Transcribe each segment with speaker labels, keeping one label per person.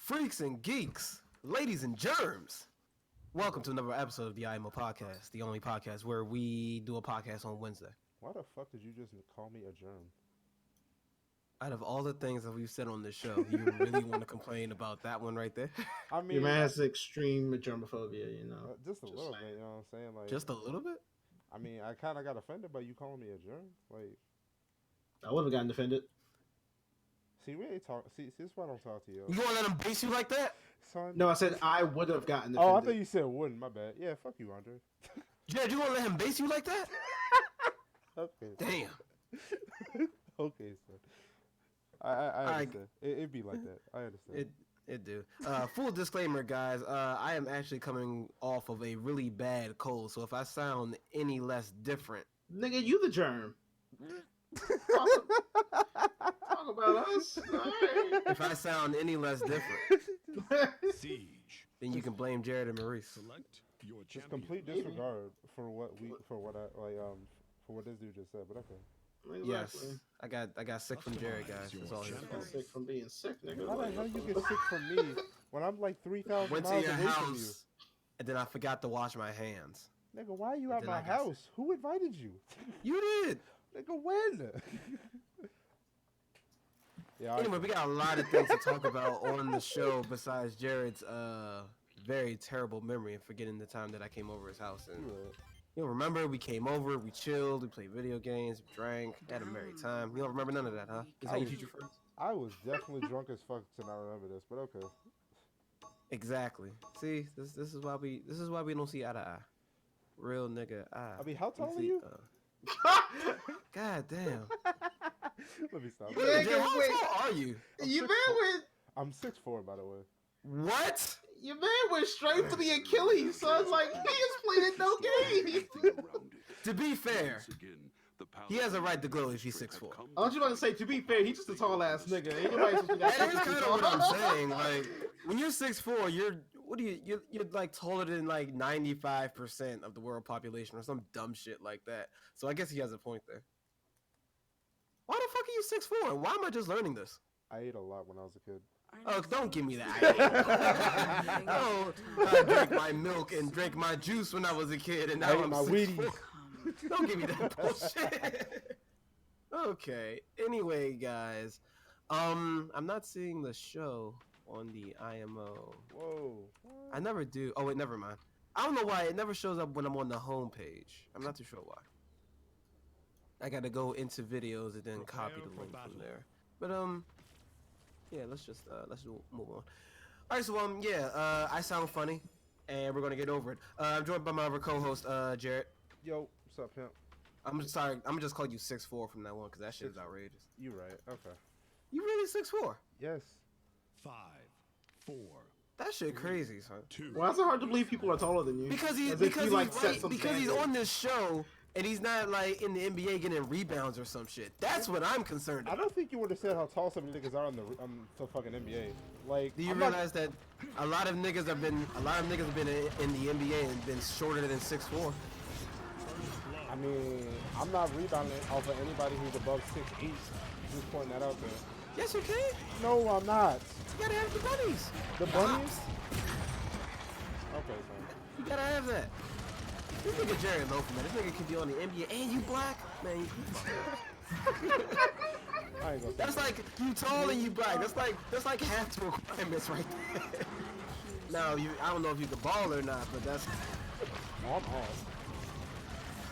Speaker 1: Freaks and geeks, ladies and germs. Welcome to another episode of the IMO podcast, the only podcast where we do a podcast on Wednesday.
Speaker 2: Why the fuck did you just call me a germ?
Speaker 1: Out of all the things that we've said on this show, you really want to complain about that one right there?
Speaker 2: I mean,
Speaker 3: your man has extreme germophobia, you know.
Speaker 2: Just a little bit, you know what I'm saying? Like,
Speaker 1: Just a little bit?
Speaker 2: I mean, I kind of got offended by you calling me a germ. Like,
Speaker 3: I would have gotten offended.
Speaker 2: see, we ain't talk. See, this is why I don't talk to you.
Speaker 1: You gonna let him base you like that?
Speaker 2: Son.
Speaker 3: No, I said I would have gotten offended.
Speaker 2: Oh, I thought you said wouldn't. My bad. Yeah, fuck you, Andre.
Speaker 1: Jed, you gonna let him base you like that?
Speaker 2: Okay.
Speaker 1: Damn.
Speaker 2: Okay, son. I understand. It'd be like that. I understand.
Speaker 1: It do. Full disclaimer, guys. I am actually coming off of a really bad cold, so if I sound any less different,
Speaker 3: Nigga, you the germ. Talk about us. Right.
Speaker 1: if I sound any less different,
Speaker 4: Siege.
Speaker 1: then you can blame Jared and Maurice.
Speaker 4: Select your
Speaker 2: Just
Speaker 4: champion.
Speaker 2: complete disregard for what this dude just said. But okay.
Speaker 1: Yes, I got sick from Jared, guys. That's all.
Speaker 3: I got sick from being sick, nigga.
Speaker 2: How the hell you get sick from me when I'm like 3,000
Speaker 1: Went
Speaker 2: miles
Speaker 1: to your
Speaker 2: away from you?
Speaker 1: house, and then I forgot to wash my hands.
Speaker 2: Nigga, why are you
Speaker 1: And
Speaker 2: at
Speaker 1: then
Speaker 2: my
Speaker 1: I got
Speaker 2: house? Who invited you?
Speaker 1: You did.
Speaker 2: Nigga, when? Yeah.
Speaker 1: Anyway, we got a lot of things to talk about on the show besides Jared's very terrible memory and forgetting the time that I came over his house. And you don't remember, we came over, we chilled, we played video games, we drank, had a merry time. You don't remember none of that, huh? This is how you treat your friends?
Speaker 2: I was definitely drunk as fuck to not remember this, but okay.
Speaker 1: Exactly. See, this is why we don't see eye to eye. Real nigga eye.
Speaker 2: I mean, how tall
Speaker 1: You
Speaker 2: are
Speaker 1: see,
Speaker 2: you?
Speaker 1: God damn.
Speaker 2: Let me stop.
Speaker 3: Yeah,
Speaker 1: Jared, how
Speaker 3: wait.
Speaker 1: tall are you?
Speaker 3: Your man went.
Speaker 2: I'm 6'4", by the way.
Speaker 1: What?
Speaker 3: Your man went straight for the Achilles, so it's like he is playing no game.
Speaker 1: To be fair, he has a right to glow if he's 6'4".
Speaker 3: I was just about to say, to be fair, he's just a tall ass nigga. Ain't nobody supposed to got
Speaker 1: That is
Speaker 3: 6
Speaker 1: kind
Speaker 3: feet
Speaker 1: of what
Speaker 3: tall.
Speaker 1: I'm saying. Like, when you're 6'4", you're like taller than like 95% of the world population or some dumb shit like that. So I guess he has a point there. Why the fuck are you 6'4"? Why am I just learning this?
Speaker 2: I ate a lot when I was a kid.
Speaker 1: Oh, don't give me that. No, I drank my milk and drank my juice when I was a kid, and now
Speaker 2: I ate
Speaker 1: I'm
Speaker 2: my
Speaker 1: 6'4".
Speaker 2: Wheaties.
Speaker 1: Don't give me that bullshit. Okay. Anyway, guys, I'm not seeing the show on the IMO.
Speaker 2: Whoa.
Speaker 1: I never do. Oh wait, never mind. I don't know why it never shows up when I'm on the home page. I'm not too sure why. I gotta go into videos and then copy the link from there. But yeah, let's move on. All right, so yeah, I sound funny, and we're gonna get over it. I'm joined by my other co-host, Jarrett.
Speaker 2: Yo, what's up, pimp?
Speaker 1: I'm sorry, I'm gonna just call you 6'4" from now on because that shit is outrageous.
Speaker 2: You right. Okay.
Speaker 1: You really 6'4"?
Speaker 2: Yes.
Speaker 4: 5, 4,
Speaker 1: That shit crazy, son.
Speaker 4: 2.
Speaker 3: Why is it hard to believe people are taller than you?
Speaker 1: Because
Speaker 3: As if you, like, set some
Speaker 1: because he's
Speaker 3: standard.
Speaker 1: on this show and he's not like in the NBA getting rebounds or some shit. That's what I'm concerned
Speaker 2: I
Speaker 1: about.
Speaker 2: don't think you understand how tall some niggas are in the fucking NBA. Like,
Speaker 1: Do you
Speaker 2: I'm not-
Speaker 1: realize that a lot of niggas have been in the NBA and been shorter than 6'4"?
Speaker 2: I mean, I'm not rebounding off of anybody who's above 6'8". Just pointing that out there.
Speaker 1: Yes, you can.
Speaker 2: No, I'm not.
Speaker 1: You gotta have the bunnies.
Speaker 2: The bunnies? Okay, son.
Speaker 1: You gotta have that. This nigga Jerry Loaf, man. This nigga can be on the NBA and you black, man. You
Speaker 2: I ain't gonna say
Speaker 1: That's like you tall and you black. That's like half the requirements right there. Now I don't know if you can ball or not, but that's.
Speaker 2: no, I'm off.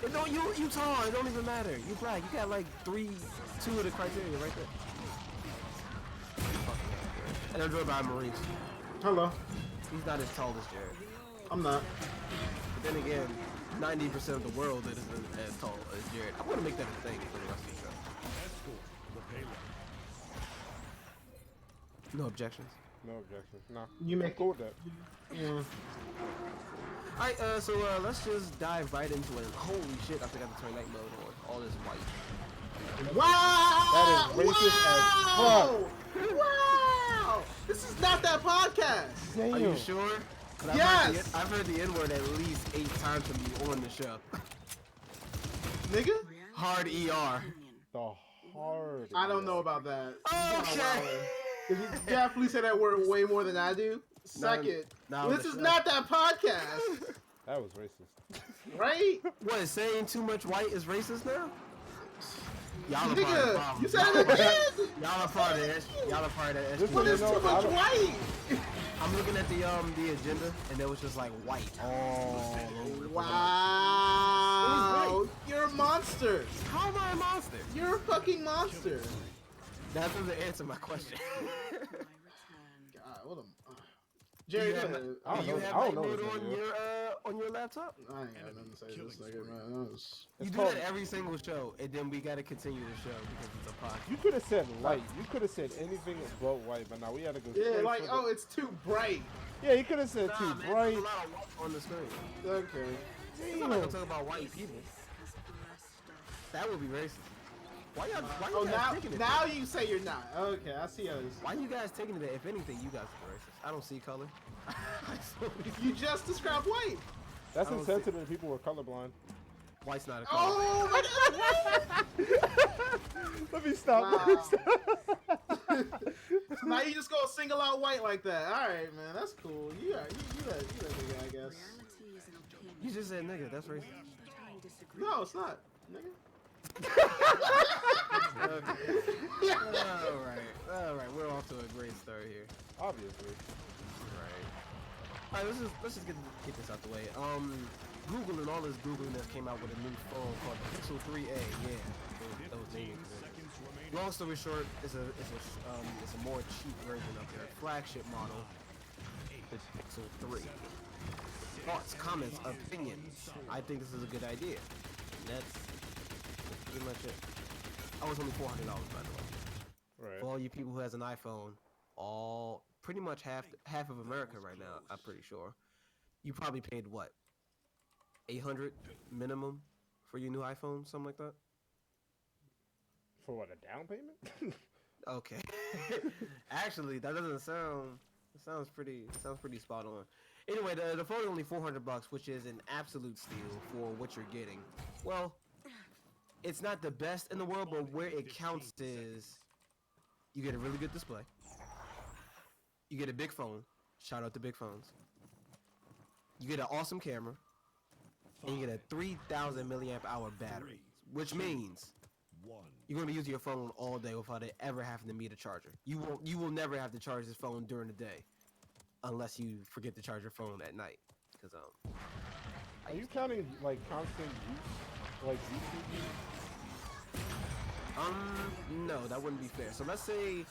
Speaker 1: It don't you tall. It don't even matter. You black. You got like 2 of the criteria right there. And I'm joined by Maurice.
Speaker 3: Hello.
Speaker 1: He's not as tall as Jared.
Speaker 3: I'm not.
Speaker 1: But then again, 90% of the world isn't as tall as Jared. I want to make that a thing for the rest of the show.
Speaker 4: Escort the payload.
Speaker 1: No objections.
Speaker 2: No objections. Nah.
Speaker 3: You make
Speaker 2: cool with that.
Speaker 3: Yeah.
Speaker 1: Alright, so let's just dive right into it. Holy shit, I forgot to turn night mode on. All this white.
Speaker 3: Wow!
Speaker 2: That is racist as fuck.
Speaker 3: Wow! This is not that podcast.
Speaker 2: Damn.
Speaker 1: Are you sure? 'Cause
Speaker 3: Yes!
Speaker 1: I've heard the N-word at least 8 times from you on the show.
Speaker 3: Nigga?
Speaker 1: Hard ER.
Speaker 2: The hard.
Speaker 3: I don't know about that.
Speaker 1: Okay.
Speaker 3: You definitely say that word way more than I do. Second, this is not that podcast,
Speaker 2: That was racist.
Speaker 3: right?
Speaker 1: What, saying too much white is racist now? Y'all are part of the
Speaker 3: Nigga,
Speaker 1: problem.
Speaker 3: you said it again.
Speaker 1: Y'all are part of that. Y'all are part of that.
Speaker 2: This
Speaker 3: What is
Speaker 2: You know,
Speaker 3: too much
Speaker 2: I don't-
Speaker 3: white?
Speaker 1: I'm looking at the agenda, and there was just like white all over the place.
Speaker 3: Wow, you're a monster.
Speaker 1: How am I a monster?
Speaker 3: You're a fucking monster.
Speaker 1: That doesn't answer my question.
Speaker 3: God, what a. Jerry,
Speaker 1: You
Speaker 3: go
Speaker 1: have-
Speaker 3: ahead.
Speaker 2: I don't
Speaker 1: you
Speaker 2: know.
Speaker 1: have
Speaker 2: I
Speaker 1: night
Speaker 2: don't know
Speaker 1: mode
Speaker 2: this
Speaker 1: on
Speaker 2: nigga.
Speaker 1: on your laptop?
Speaker 3: I ain't got nothing to say this second, man. That was-
Speaker 1: You
Speaker 2: It's
Speaker 1: do
Speaker 2: called-
Speaker 1: that every single show, and then we gotta continue the show because it's a podcast.
Speaker 2: You could have said light. You could have said anything but white, but now we had to go.
Speaker 3: Yeah,
Speaker 2: straight
Speaker 3: like,
Speaker 2: for
Speaker 3: oh, it's too bright.
Speaker 2: Yeah, you could have said
Speaker 1: Nah,
Speaker 2: too
Speaker 1: man,
Speaker 2: bright.
Speaker 1: there's a lot of white on the screen.
Speaker 3: Okay.
Speaker 1: I'm not gonna talk about white people. That would be racist. Why y'all
Speaker 3: Oh,
Speaker 1: guys taking it?
Speaker 3: now you say you're not. Okay, I see how this.
Speaker 1: Why you guys taking it? If anything, you guys are racist. I don't see color.
Speaker 3: You just described white.
Speaker 2: That's
Speaker 1: I don't
Speaker 2: insensitive to people who are colorblind.
Speaker 1: White's not a color.
Speaker 3: Oh my God!
Speaker 2: Let me stop.
Speaker 3: Wow.
Speaker 2: Let me stop.
Speaker 3: So now you just go single out white like that. All right, man, that's cool. You that nigga, I guess.
Speaker 1: You just said nigga. That's racist.
Speaker 3: No, it's not, nigga.
Speaker 1: All right. We're off to a great start here.
Speaker 2: Obviously.
Speaker 1: All right, let's just get this out the way. Google and all this Googliness came out with a new phone called the Pixel 3a. Yeah, those names. Long story short, it's a more cheap version of their flagship model, the Pixel 3. Thoughts, comments, opinions. I think this is a good idea. That's pretty much it. I was only $400 by the way.
Speaker 2: Right.
Speaker 1: For all you people who has an iPhone, pretty much half of America right now, I'm pretty sure. You probably paid what? $800 minimum for your new iPhone, something like that?
Speaker 2: For what, a down payment?
Speaker 1: Okay. Actually, that doesn't sound. It sounds pretty spot on. Anyway, the phone is only $400, which is an absolute steal for what you're getting. Well, it's not the best in the world, but where it counts is you get a really good display. You get a big phone. Shout out to big phones. You get an awesome camera, and you get a 3,000 milliamp hour battery, which means you're gonna be using your phone all day without it ever having to meet a charger. You will never have to charge this phone during the day, unless you forget to charge your phone at night. Cause
Speaker 2: Are you counting like constant use, like YouTube use?
Speaker 1: no, that wouldn't be fair. So let's say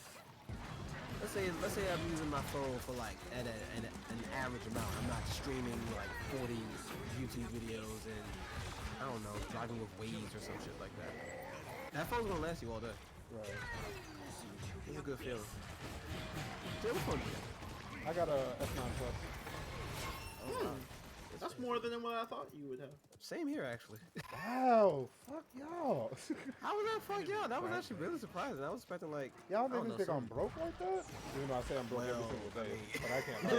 Speaker 1: I'm using my phone for like an average amount. I'm not streaming like 40 YouTube videos and I don't know, driving with Waze or some shit like that. That phone's gonna last you all day.
Speaker 2: Right.
Speaker 1: It's a good feeling. Jay, what phone do you have?
Speaker 2: I got a S9 Plus.
Speaker 3: That's more than what I thought you would have.
Speaker 1: Same here, actually.
Speaker 2: Wow, fuck y'all.
Speaker 1: How was that fuck y'all? That was actually really surprising. I was expecting like
Speaker 2: Y'all
Speaker 1: I don't
Speaker 2: niggas
Speaker 1: know,
Speaker 2: think I'm
Speaker 1: some-
Speaker 2: broke like that? You know, I say I'm broke every
Speaker 1: Well,
Speaker 2: single day,
Speaker 1: I
Speaker 2: but I can't lie.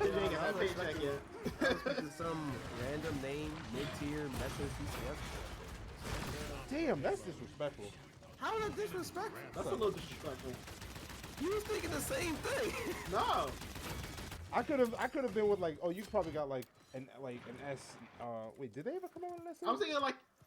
Speaker 3: You ain't got that paycheck yet.
Speaker 1: I was expecting some random name, mid-tier, Metro PCS.
Speaker 2: Damn, that's disrespectful.
Speaker 1: How is that disrespectful?
Speaker 3: That's a little disrespectful.
Speaker 1: You was thinking the same thing.
Speaker 3: No.
Speaker 2: I could have been with like, oh, you probably got like an S. Wait, did they ever come out with an S?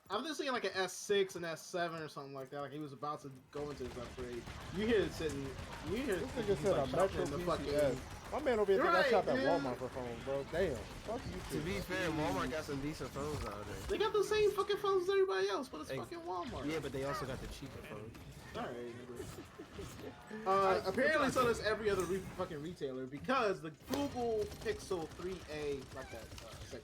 Speaker 3: I'm just thinking like an S6 and S7 or something like that. Like he was about to go into his upgrade. You hear it sitting. You hear
Speaker 2: This
Speaker 3: it
Speaker 2: nigga said a Metro PCS. My man over here think I
Speaker 3: Right,
Speaker 2: shop at
Speaker 3: dude.
Speaker 2: Walmart for phones, bro. Damn. Fuck you
Speaker 1: To
Speaker 2: too.
Speaker 1: be fair, Walmart got some decent phones nowadays.
Speaker 3: They got the same fucking phones as everybody else, but it's
Speaker 1: Hey,
Speaker 3: fucking Walmart.
Speaker 1: Yeah, but they also got the cheaper phones.
Speaker 3: Alright. Apparently, so does every other fucking retailer because the Google Pixel 3a, like that segue.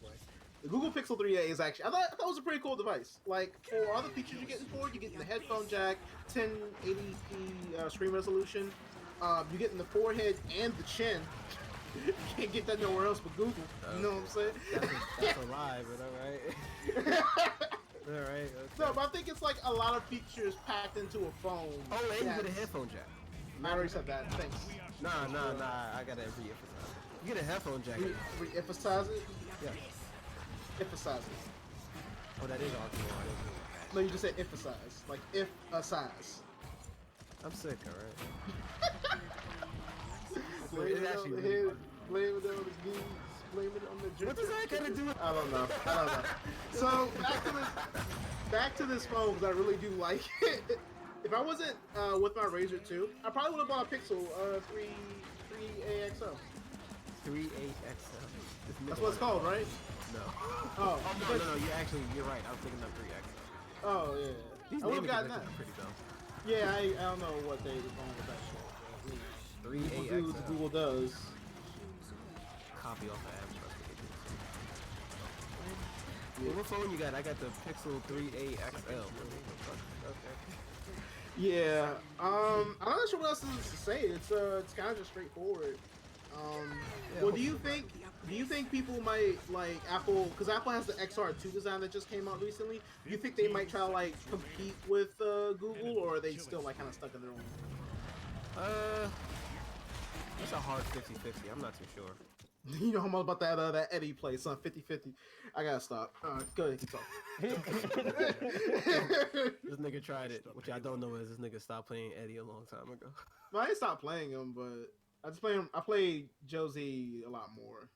Speaker 3: The Google Pixel 3a is actually, I thought it was a pretty cool device. Like, for all the features you're getting for it, you're getting the headphone jack, 1080p screen resolution, you're getting the forehead and the chin. You can't get that nowhere else but Google. You know what I'm saying?
Speaker 1: That's a lie, but alright. Alright. Okay.
Speaker 3: No, but I think it's like a lot of features packed into a phone.
Speaker 1: Oh, and you get a
Speaker 3: that's-
Speaker 1: headphone jack.
Speaker 3: I already said that. Thanks.
Speaker 1: Nah. I gotta re-emphasize. You get a headphone jack.
Speaker 3: Re-emphasize it?
Speaker 1: Yeah.
Speaker 3: Emphasize it.
Speaker 1: Oh, that is optional. I didn't know that.
Speaker 3: No, you just said emphasize. Like, if a size.
Speaker 1: I'm sick, alright?
Speaker 3: Blame
Speaker 1: It's
Speaker 3: it
Speaker 1: actually
Speaker 3: on the
Speaker 1: really
Speaker 3: head.
Speaker 1: funny.
Speaker 3: Blame it on the knees. Blame it on the drink.
Speaker 1: What does that gotta do with?
Speaker 3: I don't know. So back to this phone because I really do like it. If I wasn't with my Razr 2, I probably would have bought a Pixel 3A XL.
Speaker 1: 3.8 XL.
Speaker 3: That's what it's called, right?
Speaker 1: No.
Speaker 3: Oh,
Speaker 1: No. You're right. I was thinking of 3X.
Speaker 3: Oh yeah.
Speaker 1: These
Speaker 3: I would have
Speaker 1: naming
Speaker 3: gotten that.
Speaker 1: conventions are pretty dumb.
Speaker 3: Yeah, I don't know what they was wrong with that shit. But, you know,
Speaker 1: 3.8
Speaker 3: Google do what Google does.
Speaker 1: Copy off the app. What phone you got? I got the Pixel 3A XL. Okay.
Speaker 3: Yeah. I'm not sure what else is to say. It's kind of just straightforward. Well, do you think people might like Apple, because Apple has the XR2 design that just came out recently? Do you think they might try to like compete with Google, or are they still like kind of stuck in their own?
Speaker 1: It's a hard 50-50. I'm not too sure.
Speaker 3: You know how much about that Eddie play, son. 50-50. I gotta stop. Go ahead, keep talking.
Speaker 1: This nigga tried it. Which I don't know is this nigga stopped playing Eddie a long time ago.
Speaker 3: No, I didn't stop playing him, but I just play him. I played Josie a lot more.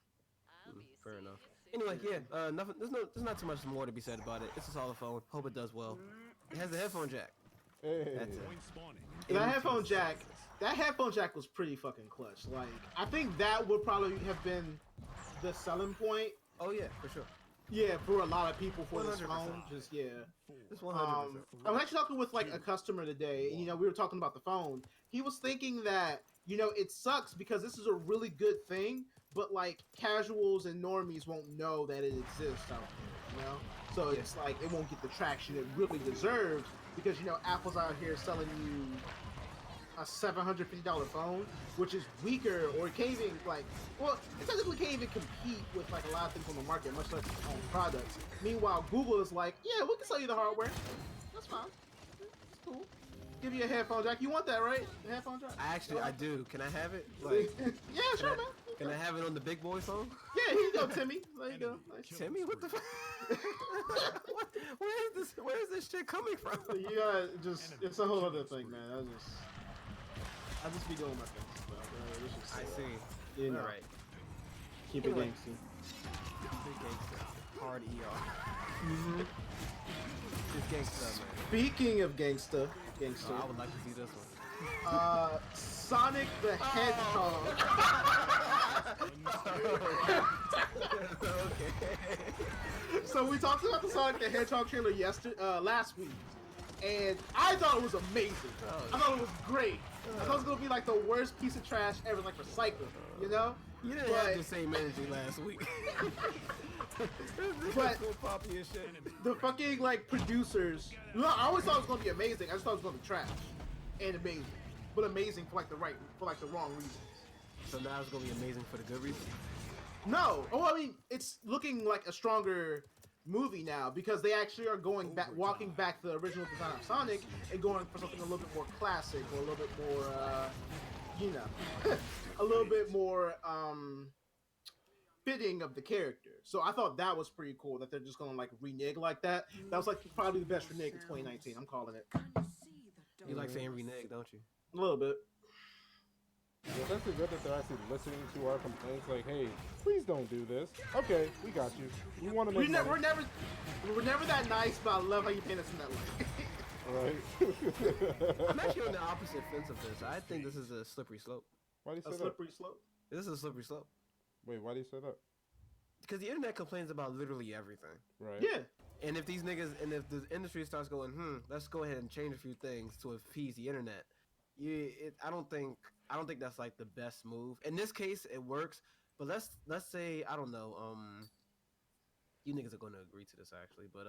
Speaker 1: Fair enough. Anyway, yeah, nothing. There's not too much more to be said about it. It's a solid phone. Hope it does well. It has the headphone jack.
Speaker 2: Hey.
Speaker 1: That's it.
Speaker 4: Point spawning.
Speaker 3: That headphone jack was pretty fucking clutch. Like, I think that would probably have been the selling point.
Speaker 1: Oh yeah, for sure.
Speaker 3: Yeah, for a lot of people for this
Speaker 1: 100%.
Speaker 3: phone. Just yeah.
Speaker 1: It's 100%.
Speaker 3: I was actually talking with like a customer today, and we were talking about the phone. He was thinking that it sucks because this is a really good thing, but like casuals and normies won't know that it exists out there, So it's like it won't get the traction it really deserves because Apple's out here selling you a $750 phone, which is weaker, or it can't even it technically can't even compete with like a lot of things on the market, much less its own products. Meanwhile, Google is like, yeah, we can sell you the hardware. That's fine. It's cool. Give you a headphone jack. You want that, right? The headphone jack?
Speaker 1: I do. Can I have it? Like,
Speaker 3: yeah, sure, man.
Speaker 1: can I have it on the big boy phone?
Speaker 3: Yeah, here you go, Timmy. There you go. Nice.
Speaker 1: Timmy, what the fuck? Where is this shit coming from?
Speaker 3: It's a whole other thing, man. I just be doing my things.
Speaker 1: I see.
Speaker 3: You know.
Speaker 1: All right.
Speaker 3: Keep it
Speaker 1: Anyway.
Speaker 3: gangsty.
Speaker 1: Big gangster. Hard ER. Just gangster, man.
Speaker 3: Speaking of gangster.
Speaker 1: I would like to see this one.
Speaker 3: Sonic the Hedgehog.
Speaker 1: Okay.
Speaker 3: So we talked about the Sonic the Hedgehog trailer last week, and I thought it was amazing. I thought it was great. I thought it was gonna be like the worst piece of trash ever, like recycled.
Speaker 1: You didn't have the same energy last week.
Speaker 3: But
Speaker 1: so poppy as shit.
Speaker 3: the fucking like producers, I always thought it was gonna be amazing. I just thought it was gonna be trash and amazing, but amazing for like the wrong reasons.
Speaker 1: So now it's gonna be amazing for the good reason.
Speaker 3: No, I mean it's looking like a stronger movie now because they actually are going back, walking back the original design of Sonic and going for something a little bit more classic or a little bit more, a little bit more fitting of the character. So I thought that was pretty cool that they're just gonna like renege like that. That was like probably the best renege in 2019. I'm calling it.
Speaker 1: You like saying renege, don't you?
Speaker 3: A little bit.
Speaker 2: Yeah, it's actually good that they're actually listening to our complaints. Like, hey, please don't do this. Okay, we got you. We want to make money.
Speaker 3: We're never that nice, but I love how you paint us in that light.
Speaker 2: Right.
Speaker 1: I'm actually on the opposite fence of this. I think this is a slippery slope.
Speaker 2: Why do you say
Speaker 3: A slippery slope.
Speaker 1: This is a slippery slope.
Speaker 2: Wait, why do you say that?
Speaker 1: Because the internet complains about literally everything.
Speaker 2: Right.
Speaker 3: Yeah.
Speaker 1: And if these niggas, and if the industry starts going, let's go ahead and change a few things to appease the internet, I don't think that's like the best move. In this case, it works. But let's say, I don't know, you niggas are going to agree to this actually. But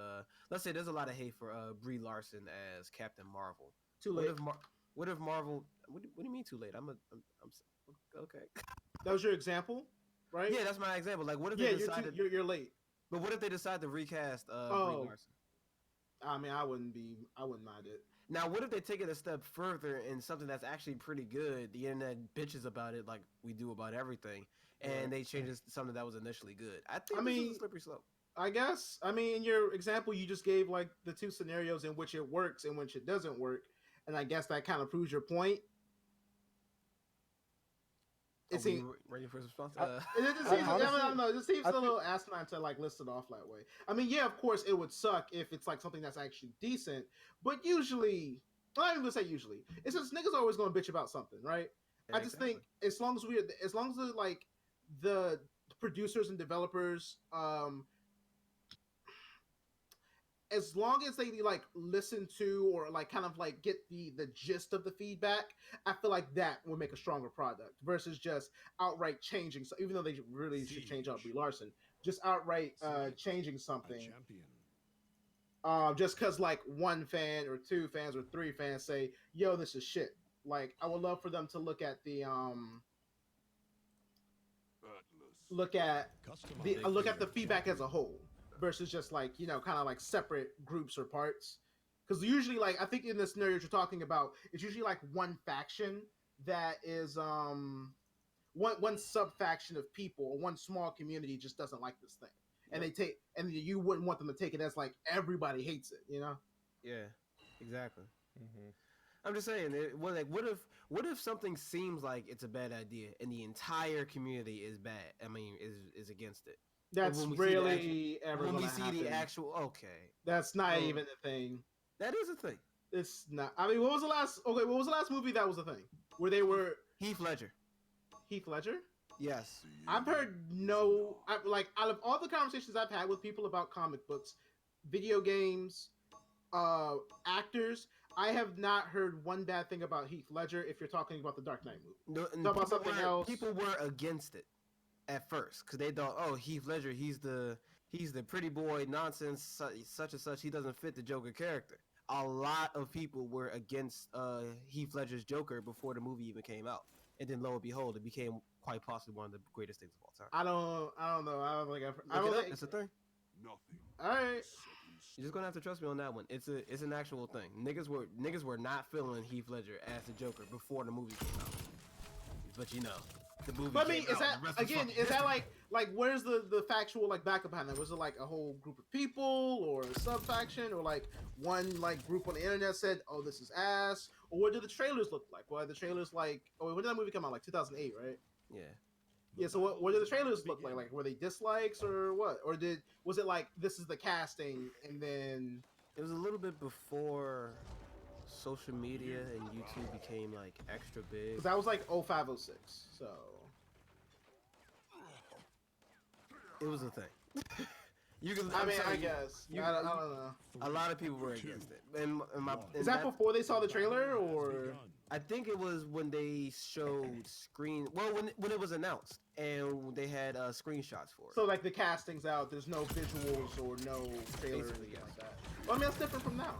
Speaker 1: let's say there's a lot of hate for Brie Larson as Captain Marvel.
Speaker 3: Too late.
Speaker 1: What if Marvel? What do you mean too late? I'm okay.
Speaker 3: That was your example, right?
Speaker 1: Yeah, that's my example. Like, what if they decided?
Speaker 3: You're late.
Speaker 1: But what if they decide to recast Brie Larson?
Speaker 3: I mean, I wouldn't mind it.
Speaker 1: Now, what if they take it a step further in something that's actually pretty good? The internet bitches about it like we do about everything, and they change it to something that was initially good. I think this is a slippery slope.
Speaker 3: I guess. I mean, in your example, you just gave like the two scenarios in which it works and which it doesn't work, and I guess that kind of proves your point. It
Speaker 1: Are we
Speaker 3: seems.
Speaker 1: ready for his response?
Speaker 3: It just seems,
Speaker 2: honestly,
Speaker 3: I don't know. It just seems
Speaker 2: I
Speaker 3: a little asinine to like list it off that way. I mean, yeah, of course, it would suck if it's like something that's actually decent, but usually, well, I'm gonna say usually, it's just niggas are always gonna bitch about something, right? I just think as long as like the producers and developers, as long as they like listen to or like kind of like get the gist of the feedback, I feel like that would make a stronger product versus just outright changing. So even though they really should change out Brie Larson, just outright changing
Speaker 4: A
Speaker 3: something.
Speaker 4: champion.
Speaker 3: Just because like one fan or two fans or three fans say, "Yo, this is shit." Like I would love for them to look at the look at the feedback as a whole versus just like, you know, kind of like separate groups or parts. Because usually, like, I think in the scenario you're talking about, it's usually like one faction that is one sub faction of people or one small community just doesn't like this thing, and you wouldn't want them to take it as like everybody hates it, you know?
Speaker 1: Yeah, exactly. I'm just saying, what if something seems like it's a bad idea and the entire community is bad? I mean, is against it.
Speaker 3: That's really ever
Speaker 1: when
Speaker 3: gonna
Speaker 1: we see
Speaker 3: happen.
Speaker 1: the actual. Okay,
Speaker 3: that's not even a thing.
Speaker 1: That is a thing.
Speaker 3: It's not. I mean, what was the last movie that was a thing where they were
Speaker 1: Heath Ledger?
Speaker 3: Heath Ledger?
Speaker 1: Yes.
Speaker 3: I've heard like out of all the conversations I've had with people about comic books, video games, actors, I have not heard one bad thing about Heath Ledger. If you're talking about the Dark Knight movie, talk about something else.
Speaker 1: People were against it at first because they thought, oh, Heath Ledger, he's the pretty boy nonsense, such and such. He doesn't fit the Joker character. A lot of people were against Heath Ledger's Joker before the movie even came out, and then lo and behold, it became quite possibly one of the greatest things of all time.
Speaker 3: I don't know. I don't think I've.
Speaker 1: It's a thing.
Speaker 4: Nothing.
Speaker 3: All right.
Speaker 1: You're just gonna have to trust me on that one. It's an actual thing. Niggas were not feeling Heath Ledger as the Joker before the movie came out. But you know, the movie.
Speaker 3: But I mean, is that like where's the factual like backup behind that? Was it like a whole group of people or a sub faction or like one like group on the internet said, "Oh, this is ass," or what did the trailers look like? Well, the trailers like, when did that movie come out? Like 2008, right?
Speaker 1: Yeah.
Speaker 3: Yeah, so what did the trailers look like? Like, were they dislikes or what? Or was it like, this is the casting, and then...
Speaker 1: It was a little bit before social media and YouTube became, like, extra big.
Speaker 3: Because that was like 0506, so...
Speaker 1: It was a thing.
Speaker 3: I guess. I don't know.
Speaker 1: A lot of people were against it.
Speaker 3: Is that before they saw the trailer, or...
Speaker 1: I think it was when they showed when it was announced and they had screenshots for it.
Speaker 3: So like the casting's out, there's no visuals or no trailer or anything like that. Well, I mean, that's different from now.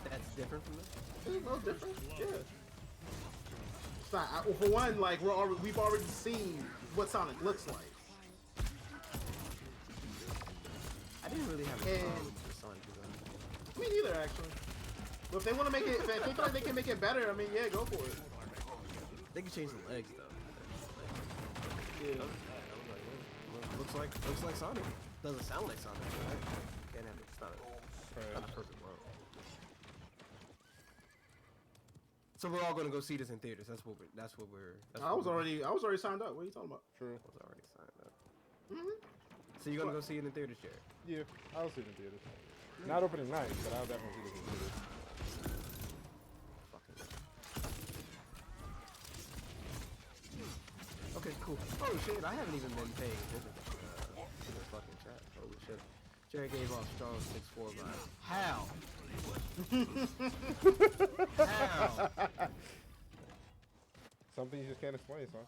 Speaker 1: That's different from this?
Speaker 3: It's no different, yeah. It's not, well, for one, like we've already seen what Sonic looks like.
Speaker 1: I didn't really have a problem with Sonic design.
Speaker 3: Me neither, actually. But if they want to make it, if they feel like they can make it better, I mean, yeah, go for it.
Speaker 1: They can change the legs though.
Speaker 3: Yeah.
Speaker 1: Looks like Sonic. Doesn't sound like Sonic, right? Can't have it. It's not a perfect world. So we're all gonna go see this in theaters. That's what we're.
Speaker 3: I was already signed up. What are you talking about?
Speaker 2: True.
Speaker 1: I was already signed up. So you're gonna go see it in theaters, Jared?
Speaker 2: Yeah, I'll see it in theaters. Not opening night, but I'll definitely see it in theaters.
Speaker 1: Okay, cool. Oh shit, I haven't even been paying attention to the fucking chat. Holy shit. Jared gave off strong 6'4" vibes. How? How?
Speaker 2: Something you just can't explain, son.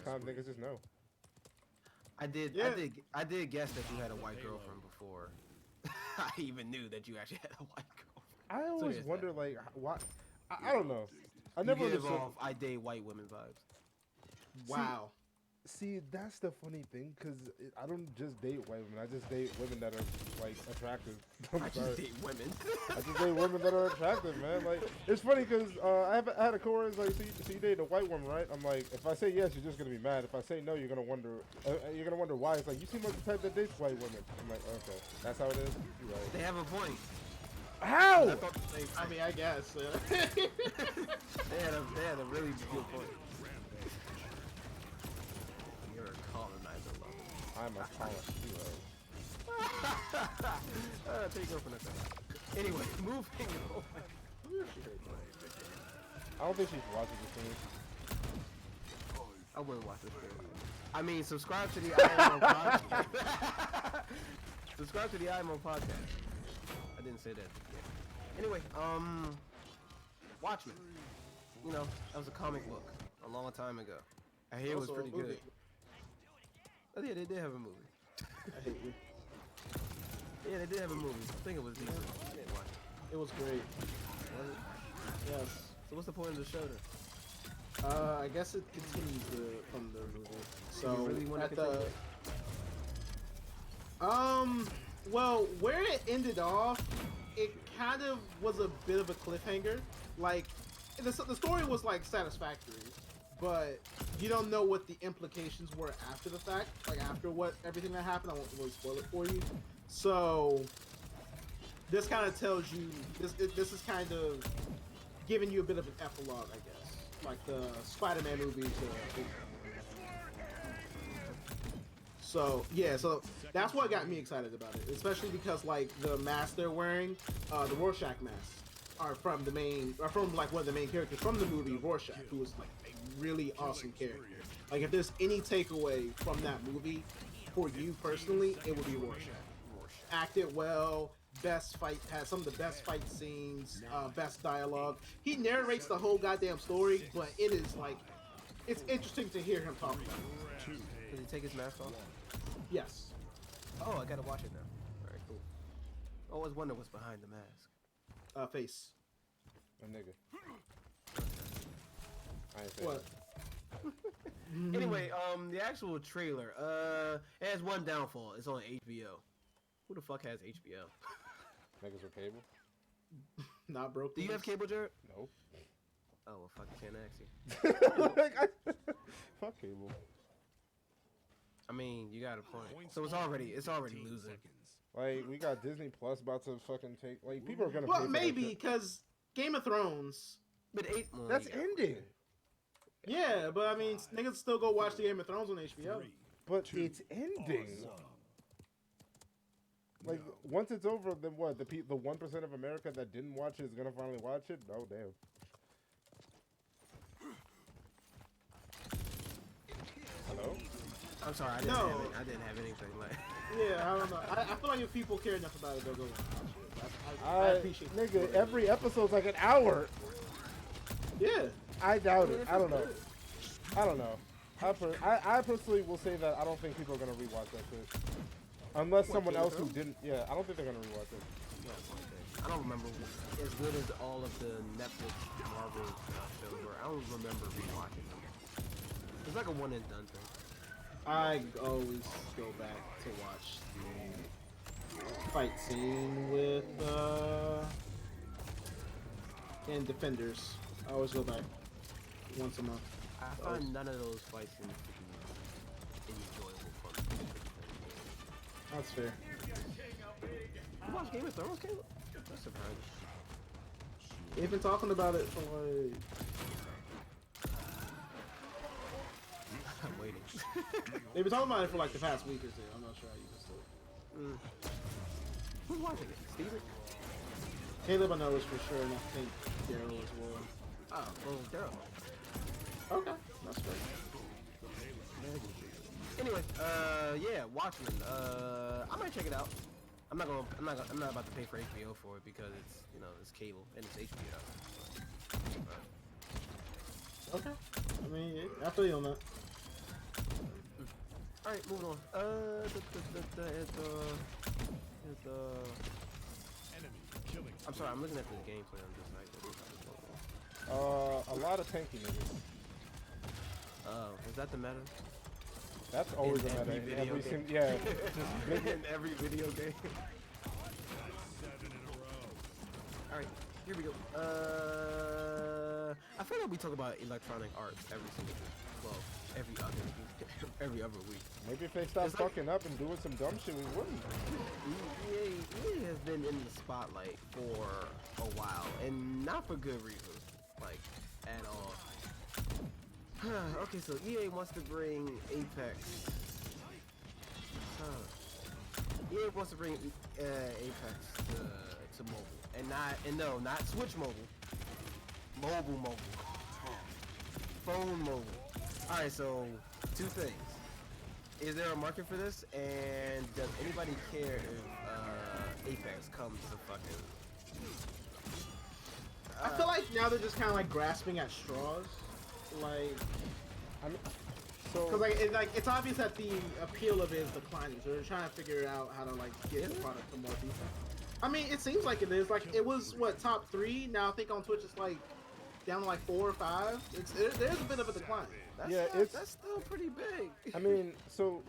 Speaker 2: Sometimes niggas just know.
Speaker 1: I did guess that you had a white girlfriend before I even knew that you actually had a white girlfriend.
Speaker 2: I always wonder, like, why. I don't know. I never
Speaker 1: understood.
Speaker 2: understood.
Speaker 1: I date white women vibes.
Speaker 3: Wow.
Speaker 2: See, that's the funny thing, because I don't just date white women. I just date women that are, like, attractive.
Speaker 1: I just date women.
Speaker 2: I just date women that are attractive, man. Like, it's funny, because I had a coworker like, so you date a white woman, right? I'm like, if I say yes, you're just going to be mad. If I say no, you're going to wonder why. It's like, you seem like the type that dates white women. I'm like, okay, that's how it is? You're right.
Speaker 1: They have a point.
Speaker 2: How?
Speaker 1: I thought the same
Speaker 3: I
Speaker 1: thing.
Speaker 3: mean, I guess.
Speaker 1: They had a really good point. You're a colonizer, love.
Speaker 2: I'm a colonist hero.
Speaker 1: Take your girlfriend. Anyway, moving on.
Speaker 2: I don't think she's watching this thing.
Speaker 1: I wouldn't watch this video. I mean, subscribe to the IMO podcast. Subscribe to the IMO podcast. I didn't say that. Yeah. Anyway, Watchmen. You know, that was a comic book a long time ago. I hear it was
Speaker 3: Also a
Speaker 1: pretty
Speaker 3: movie.
Speaker 1: good. Oh yeah, they did have a movie.
Speaker 3: I hate you.
Speaker 1: Yeah, they did have a movie. I think it was decent. I didn't watch it.
Speaker 3: It was great.
Speaker 1: Was it?
Speaker 3: Yes.
Speaker 1: So what's the point of the show then?
Speaker 3: I guess it continues from the movie. So
Speaker 1: You really want to
Speaker 3: at
Speaker 1: continue?
Speaker 3: well, where it ended off, it kind of was a bit of a cliffhanger. Like, the story was like satisfactory, but you don't know what the implications were after the fact. Like after everything that happened, I won't really spoil it for you. So this kind of tells you this is kind of giving you a bit of an epilogue, I guess, like the SpiderMan movie. So yeah, so that's what got me excited about it, especially because like the mask they're wearing, the Rorschach masks, are from like one of the main characters from the movie Rorschach, who was like a really awesome character. Like if there's any takeaway from that movie for you personally, it would be Rorschach. Acted well, had some of the best fight scenes, best dialogue. He narrates the whole goddamn story, but it is like, it's interesting to hear him talk about it.
Speaker 1: Did he take his mask off?
Speaker 3: Yes.
Speaker 1: Oh, I gotta watch it now. Alright, cool. I always wonder what's behind the mask.
Speaker 3: Face.
Speaker 2: A nigga. I ain't saying
Speaker 3: What?
Speaker 1: Anyway, the actual trailer, it has one downfall. It's on HBO. Who the fuck has HBO?
Speaker 2: niggas with cable?
Speaker 3: Not broke.
Speaker 1: Do you have cable, Jared?
Speaker 2: No.
Speaker 1: Oh, well, fuck, I can't ask you.
Speaker 2: Fuck cable.
Speaker 1: I mean, you got a point. So it's already losing.
Speaker 2: Like, we got Disney Plus about to fucking take. Like, people are gonna. pay
Speaker 3: Well,
Speaker 2: for that
Speaker 3: maybe
Speaker 2: shit.
Speaker 3: because Game of Thrones.
Speaker 1: But well,
Speaker 2: That's
Speaker 1: you got-
Speaker 2: ending.
Speaker 3: Yeah, but I mean, niggas still go watch the Game of Thrones on HBO.
Speaker 2: But it's ending. Like, once it's over, then what? The 1% of America that didn't watch it is gonna finally watch it? Oh, damn. Hello?
Speaker 1: I'm sorry, I didn't have anything like.
Speaker 3: Yeah, I don't know. I feel like if people care enough about it, they'll go watch it. I appreciate it.
Speaker 2: Nigga, every episode's like an hour.
Speaker 3: Yeah.
Speaker 2: I doubt it. I don't know. I don't know. I personally will say that I don't think people are gonna rewatch that shit. Unless someone
Speaker 1: Game of
Speaker 2: else who
Speaker 1: Thrones?
Speaker 2: didn't. Yeah, I don't think they're gonna rewatch it.
Speaker 1: I don't remember as good as all of the Netflix Marvel shows were. I don't remember rewatching them. It's like a one and done thing.
Speaker 3: I always go back to watch the fight scene with and Defenders. I always go back once a month.
Speaker 1: I find none of those fight scenes to be enjoyable for me.
Speaker 3: That's fair.
Speaker 1: You watch Game of Thrones, Caleb? That's surprising.
Speaker 3: They've been talking about it for like.
Speaker 1: I'm waiting.
Speaker 3: They've been talking about it for like the past week or two. I'm not sure how you missed it.
Speaker 1: Who's watching it? Steven?
Speaker 3: Caleb, I know is for sure, and I think Daryl as well.
Speaker 1: Oh, well, Daryl.
Speaker 3: Okay, that's fair.
Speaker 1: Anyway, yeah, Watchmen. I might check it out. I'm not about to pay for HBO for it because it's, you know, it's cable and it's HBO.
Speaker 3: Okay. I mean, I feel you on that.
Speaker 1: All right, moving on. I'm sorry, I'm looking at the gameplay. I'm just like, what is going on?
Speaker 2: A lot of tanky niggas.
Speaker 1: Oh, is that the meta?
Speaker 2: That's always
Speaker 1: In
Speaker 2: a
Speaker 1: every
Speaker 2: meta.
Speaker 1: video game.
Speaker 2: Yeah.
Speaker 1: In every video game. All right, here we go. I feel like we talk about electronic arts every single week. Well, every other week.
Speaker 2: Maybe if they stop
Speaker 1: It's like-
Speaker 2: fucking up and doing some dumb shit, we wouldn't.
Speaker 1: EA has been in the spotlight for a while, and not for good reasons, like at all. Okay, so EA wants to bring Apex. EA wants to bring Apex to mobile, and not Switch mobile. Mobile. Phone mobile. All right, so two things. Is there a market for this? And does anybody care if Apex comes to fucking?
Speaker 3: I feel like now they're just kind of like grasping at straws, like.
Speaker 2: I mean, so
Speaker 3: Because it's obvious that the appeal of it is declining, so they're trying to figure out how to like get the product to more people. I mean, it seems like it is. Like it was what, top 3. Now I think on Twitch it's like down to like 4 or 5. There's a bit of a decline.
Speaker 1: That's still pretty big.
Speaker 2: I mean, so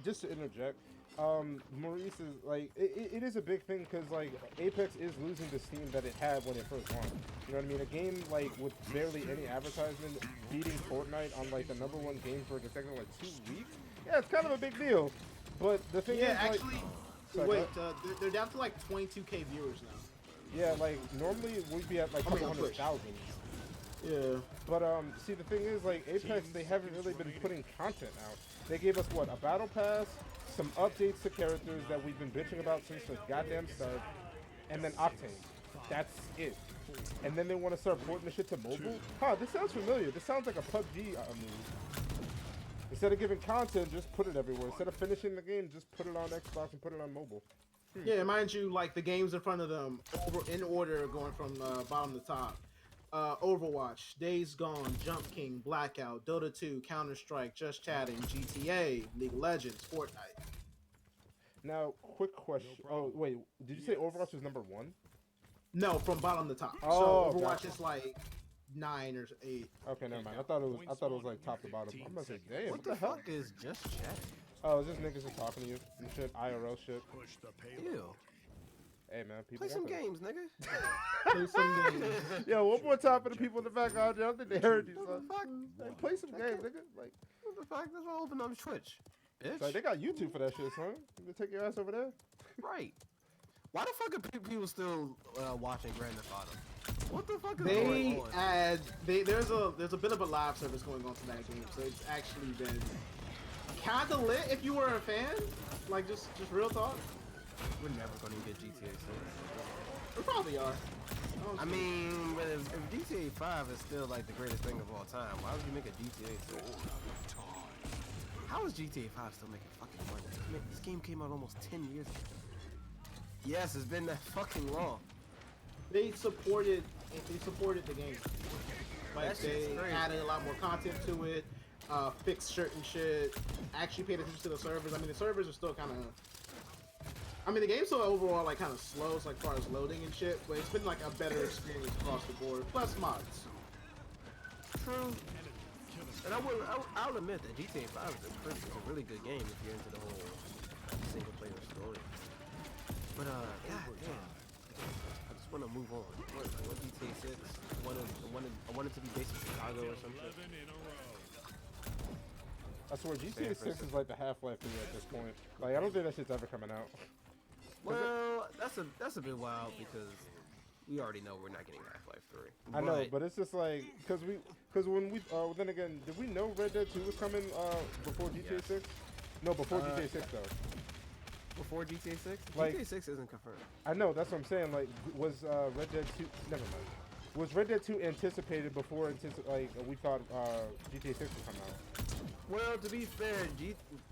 Speaker 2: just to interject, Maurice is like, it is a big thing because like Apex is losing the steam that it had when it first launched. You know what I mean? A game like with barely any advertisement beating Fortnite on like the #1 game for consecutive like 2 weeks. Yeah, it's kind of a big deal. But the thing is,
Speaker 3: actually,
Speaker 2: like,
Speaker 3: wait, they're down to like 22K viewers now.
Speaker 2: yeah, like normally we'd be at like a couple 100,000.
Speaker 3: Yeah.
Speaker 2: But see, the thing is, like Apex, they haven't really been putting content out. They gave us what, a battle pass, some updates to characters that we've been bitching about since the goddamn start, and then Octane. That's it. And then they want to start porting the shit to mobile? Huh, this sounds familiar. This sounds like a PUBG move. Instead of giving content, just put it everywhere. Instead of finishing the game, just put it on Xbox and put it on mobile.
Speaker 3: Yeah, mind you, like the games in front of them, in order, going from bottom to top. Overwatch, Days Gone, Jump King, Blackout, Dota 2, Counter-Strike, Just Chatting, GTA, League of Legends, Fortnite.
Speaker 2: Now, quick question. Oh, wait. Did you say Overwatch was #1?
Speaker 3: No, from bottom to top.
Speaker 2: Oh,
Speaker 3: so Overwatch
Speaker 2: gotcha.
Speaker 3: is like 9 or 8.
Speaker 2: Okay, never mind. I thought it was like top to bottom. I'm gonna say, damn.
Speaker 1: What the fuck is Just Chatting?
Speaker 2: Oh, it's just niggas just talking to you and shit, IRL shit.
Speaker 1: Ew.
Speaker 2: Hey man, people
Speaker 1: Play some
Speaker 2: want that.
Speaker 1: games, nigga.
Speaker 3: Play some games.
Speaker 2: Yo, one more time for the people in the background. I don't think they heard you, son.
Speaker 1: Fuck.
Speaker 2: Hey, play some games, nigga. Like,
Speaker 1: What the fuck? That's why I opened on Twitch. Bitch.
Speaker 2: like, they got YouTube for that shit, son. You gonna take your ass over there?
Speaker 1: Right. Why the fuck are people still watching Grand Theft Auto? What the fuck is
Speaker 3: They
Speaker 1: going on?
Speaker 3: add there's a bit of a live service going on to that game, so it's actually been kind of lit if you were a fan. Like just real talk.
Speaker 1: We're never gonna get GTA 6.
Speaker 3: We probably are.
Speaker 1: I mean, but if GTA 5 is still like the greatest thing of all time, why would you make a GTA 6? How is GTA 5 still making fucking money? This game came out almost 10 years ago. Yes, it's been that fucking long.
Speaker 3: They supported the game. Like
Speaker 1: That shit's
Speaker 3: they
Speaker 1: crazy.
Speaker 3: added a lot more content to it, fixed certain shit, actually paid attention to the servers. I mean, the servers are still kind of. I mean, the game's still overall like kind of slow, so like far as loading and shit, but it's been like a better experience across the board. Plus mods.
Speaker 1: True. And I'll admit that GTA 5 is a really good game if you're into the whole single player story. But god damn, I just want to move on. What GTA 6? I want it to be based in Chicago or some shit.
Speaker 2: I swear, GTA 6 is like the Half-Life to me at this point. Like, I don't think that shit's ever coming out.
Speaker 1: Well, that's a bit wild because we already know we're not getting Half-Life 3.
Speaker 2: I know, but it's just like, because when we, then again, did we know Red Dead 2 was coming before GTA 6? No, before GTA 6 though.
Speaker 1: Before GTA 6?
Speaker 2: Like-
Speaker 1: GTA 6 isn't confirmed.
Speaker 2: I know, that's what I'm saying. Like, was Red Dead 2? Never mind. Was Red Dead 2 anticipated before we thought GTA 6 would come out?
Speaker 1: Well, to be fair,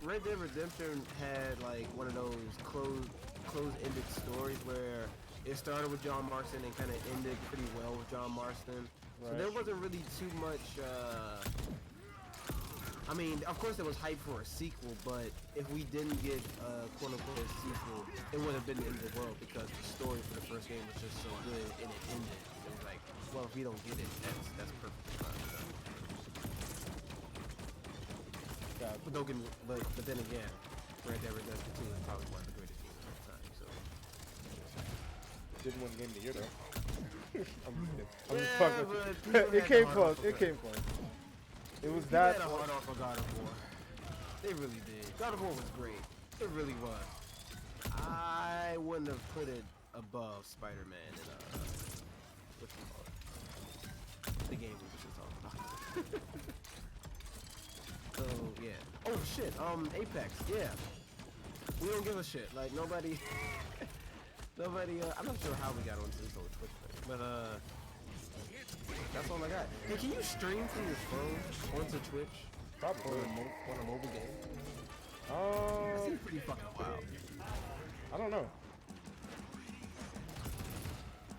Speaker 1: Red Dead Redemption had like one of those closed-ended stories where it started with John Marston and kind of ended pretty well with John Marston. So
Speaker 2: Right.
Speaker 1: there wasn't really too much. I mean, of course there was hype for a sequel, but if we didn't get a quote-unquote sequel, it would have been the end of the world because the story for the first game was just so good and it ended. It was like, well, if we don't get it, that's perfectly fine. So. But don't get me, but then again, Red Dead Redemption 2 is probably one of the greatest games of all time. So
Speaker 2: Didn't win Game of the Year though. I'm just
Speaker 1: Yeah,
Speaker 2: fucking.
Speaker 1: but people
Speaker 2: It
Speaker 1: had
Speaker 2: came
Speaker 1: the
Speaker 2: close.
Speaker 1: heart
Speaker 2: It
Speaker 1: to
Speaker 2: came close. It was
Speaker 1: People
Speaker 2: that.
Speaker 1: had a hard on for God of War. They really did. God of War was great. It really was. I wouldn't have put it above SpiderMan and what you call it? The game we were just talking about. So yeah. Oh shit. Apex. Yeah. We don't give a shit. Like nobody. Nobody. I'm not sure how we got onto this whole Twitch thing, but that's all I got. Hey, can you stream from your phone onto Twitch?
Speaker 2: Probably.
Speaker 1: On a mobile game? That seems pretty fucking wild.
Speaker 2: I don't know.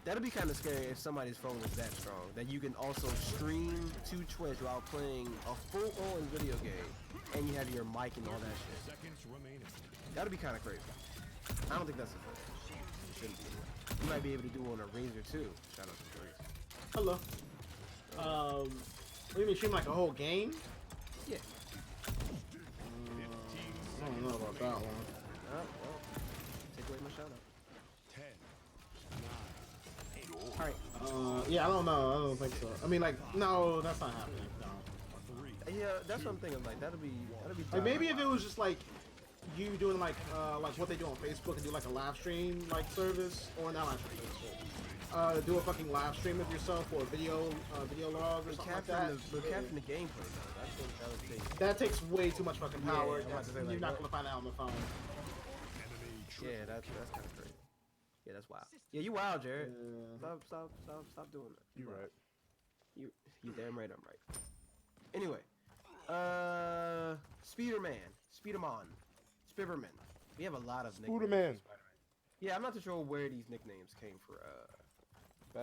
Speaker 1: That'd be kind of scary if somebody's phone was that strong. That you can also stream to Twitch while playing a full-on video game, and you have your mic and all that shit. That'd be kind of crazy. I don't think that's a thing. It shouldn't be. You might be able to do it on a Razor too. Shout out to Razor.
Speaker 3: Hello. What do you mean stream like a whole game?
Speaker 1: Yeah.
Speaker 3: I don't know about that one.
Speaker 1: Oh, well. Take away my shout out.
Speaker 4: 10, 9, 8,
Speaker 3: Alright. Yeah, I don't know. I don't think so. I mean, like, no, that's not happening. No.
Speaker 1: Yeah, that's what I'm thinking. Like that'd be.
Speaker 3: Like maybe if it was just like you doing like what they do on Facebook and do like a live stream like service, or not live stream service. Do a fucking live stream of yourself or a video log or something like that.
Speaker 1: But capturing the gameplay though, that's what that would take.
Speaker 3: That takes way too much fucking power.
Speaker 1: Yeah, I'm about to say,
Speaker 3: You're
Speaker 1: like,
Speaker 3: not
Speaker 1: what?
Speaker 3: gonna find that on the phone.
Speaker 1: Yeah, that's kind of crazy. Yeah, that's wild. Yeah, you wild, Jared.
Speaker 3: Yeah.
Speaker 1: Stop doing that.
Speaker 2: You're right.
Speaker 1: You damn right I'm right. Anyway, Spiderman. We have a lot of nicknames.
Speaker 2: Spiderman.
Speaker 1: Yeah, I'm not too sure where these nicknames came for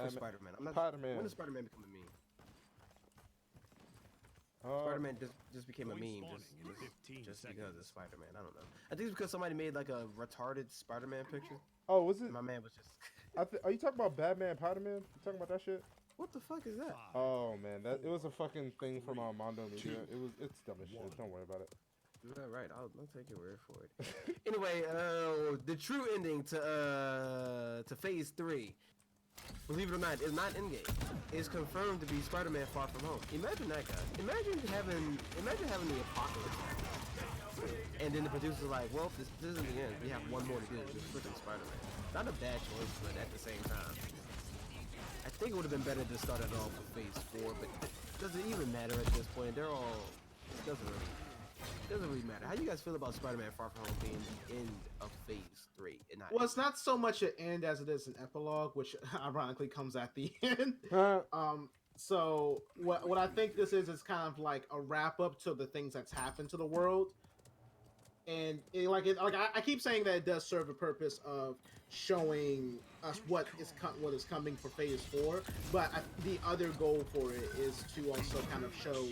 Speaker 1: Spider-Man. I'm not.
Speaker 2: Spider-Man.
Speaker 1: When did Spider-Man become a meme?
Speaker 2: Uh,
Speaker 1: Spider-Man just became a meme just because of Spider-Man. I don't know. I think it's because somebody made like a retarded Spider-Man picture.
Speaker 2: Oh, was it?
Speaker 1: My man was just.
Speaker 2: Are you talking about Batman, Spider-Man? You talking about that shit?
Speaker 1: What the fuck is that?
Speaker 2: Oh man, it was a fucking thing from Armando Media. It's dumb as shit. Don't worry about it.
Speaker 1: All right, I'll take your word for it. Anyway, the true ending to Phase 3, believe it or not, is not in-game. It's confirmed to be Spider-Man Far From Home. Imagine that, guy. Imagine having the apocalypse, and then the producers are like, well, this isn't the end. We have one more to do. It's freaking Spider-Man. Not a bad choice, but at the same time, I think it would have been better to start it off with Phase 4. But does it even matter at this point? It doesn't really matter. How do you guys feel about Spider-Man Far From Home being the end of Phase 3? And not
Speaker 3: Well, it's not so much an end as it is an epilogue, which ironically comes at the end. So what I think this is kind of like a wrap up to the things that's happened to the world, and I keep saying that it does serve a purpose of showing us what is coming for Phase 4, but the other goal for it is to also kind of show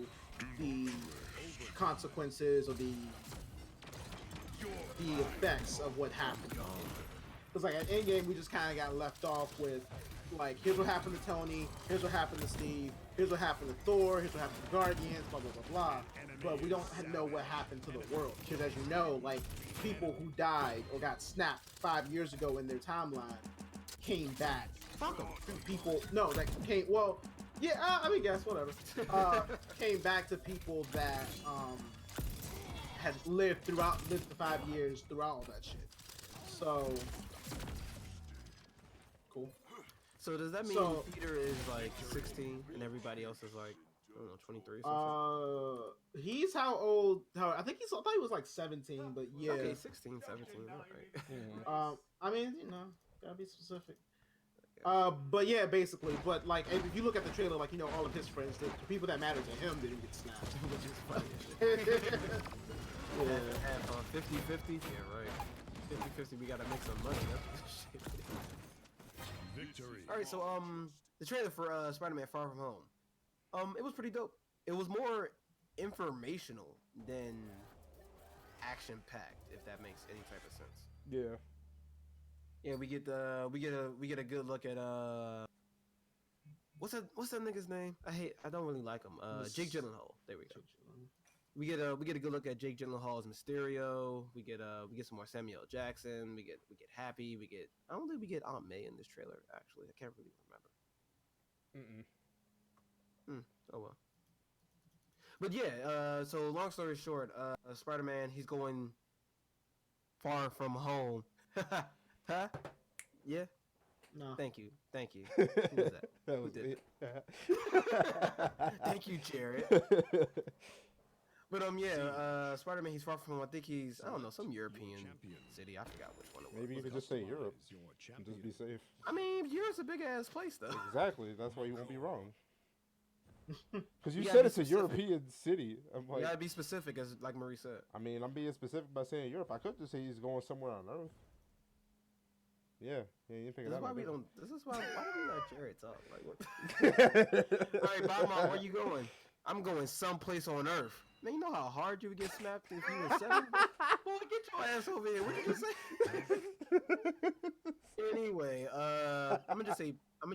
Speaker 3: the consequences or the effects of what happened. Because like at Endgame, we just kind of got left off with like, here's what happened to Tony, here's what happened to Steve, here's what happened to Thor, here's what happened to Guardians, blah blah blah blah. But we don't know what happened to the world, because as you know, like people who died or got snapped 5 years ago in their timeline came back. People that came I mean, guess whatever. Came back to people that had lived the 5 years throughout all that shit. So cool.
Speaker 1: So does that mean Peter is like 16 and everybody else is like, I don't know, 23 or something?
Speaker 3: He's how old? I thought he was like 17, but yeah.
Speaker 1: Okay, 16, 17, all right.
Speaker 3: I mean, gotta be specific. But yeah, basically. But like, if you look at the trailer, like, all of his friends, the people that matter to him didn't get snapped, which is funny.
Speaker 1: Yeah. 50-50? Yeah, right. 50-50, we gotta make some money. That's shit.
Speaker 4: Victory.
Speaker 1: Alright, so, the trailer for, Spider-Man Far From Home. It was pretty dope. It was more informational than action-packed, if that makes any type of sense.
Speaker 2: Yeah.
Speaker 1: Yeah, we get a good look at what's that nigga's name? I don't really like him. Jake Gyllenhaal. There we go. We get a good look at Jake Gyllenhaal's Mysterio. We get some more Samuel Jackson. We get Happy. I don't think we get Aunt May in this trailer. Actually, I can't really remember. Oh well. But yeah, so long story short, Spider-Man, he's going far from home. Huh? Yeah.
Speaker 3: No.
Speaker 1: Thank you. Who was that?
Speaker 2: That
Speaker 1: Who
Speaker 2: was
Speaker 1: did
Speaker 2: me.
Speaker 1: Thank you, Jared. But yeah, Spider-Man, he's far from home. I think he's, I don't know, some European city. I forgot which one it was.
Speaker 2: Maybe you could just say Europe and just be safe.
Speaker 1: I mean, Europe's a big ass place though.
Speaker 2: Exactly. That's why you won't be wrong. Because you
Speaker 1: You
Speaker 2: said
Speaker 1: gotta
Speaker 2: it's
Speaker 1: be
Speaker 2: a
Speaker 1: specific.
Speaker 2: European city. I'm
Speaker 1: You
Speaker 2: like,
Speaker 1: gotta be specific, as like Marie said.
Speaker 2: I mean, I'm being specific by saying Europe. I could just say he's going somewhere on Earth. Yeah, you figure
Speaker 1: This is
Speaker 2: that
Speaker 1: why
Speaker 2: out.
Speaker 1: we don't. This is why do we let Jared talk? Like what? All right, Batman, where you going? I'm going someplace on Earth. Man, you know how hard you would get snapped if you were 7? Boy, get your ass over here. What did you say? Anyway, I'm gonna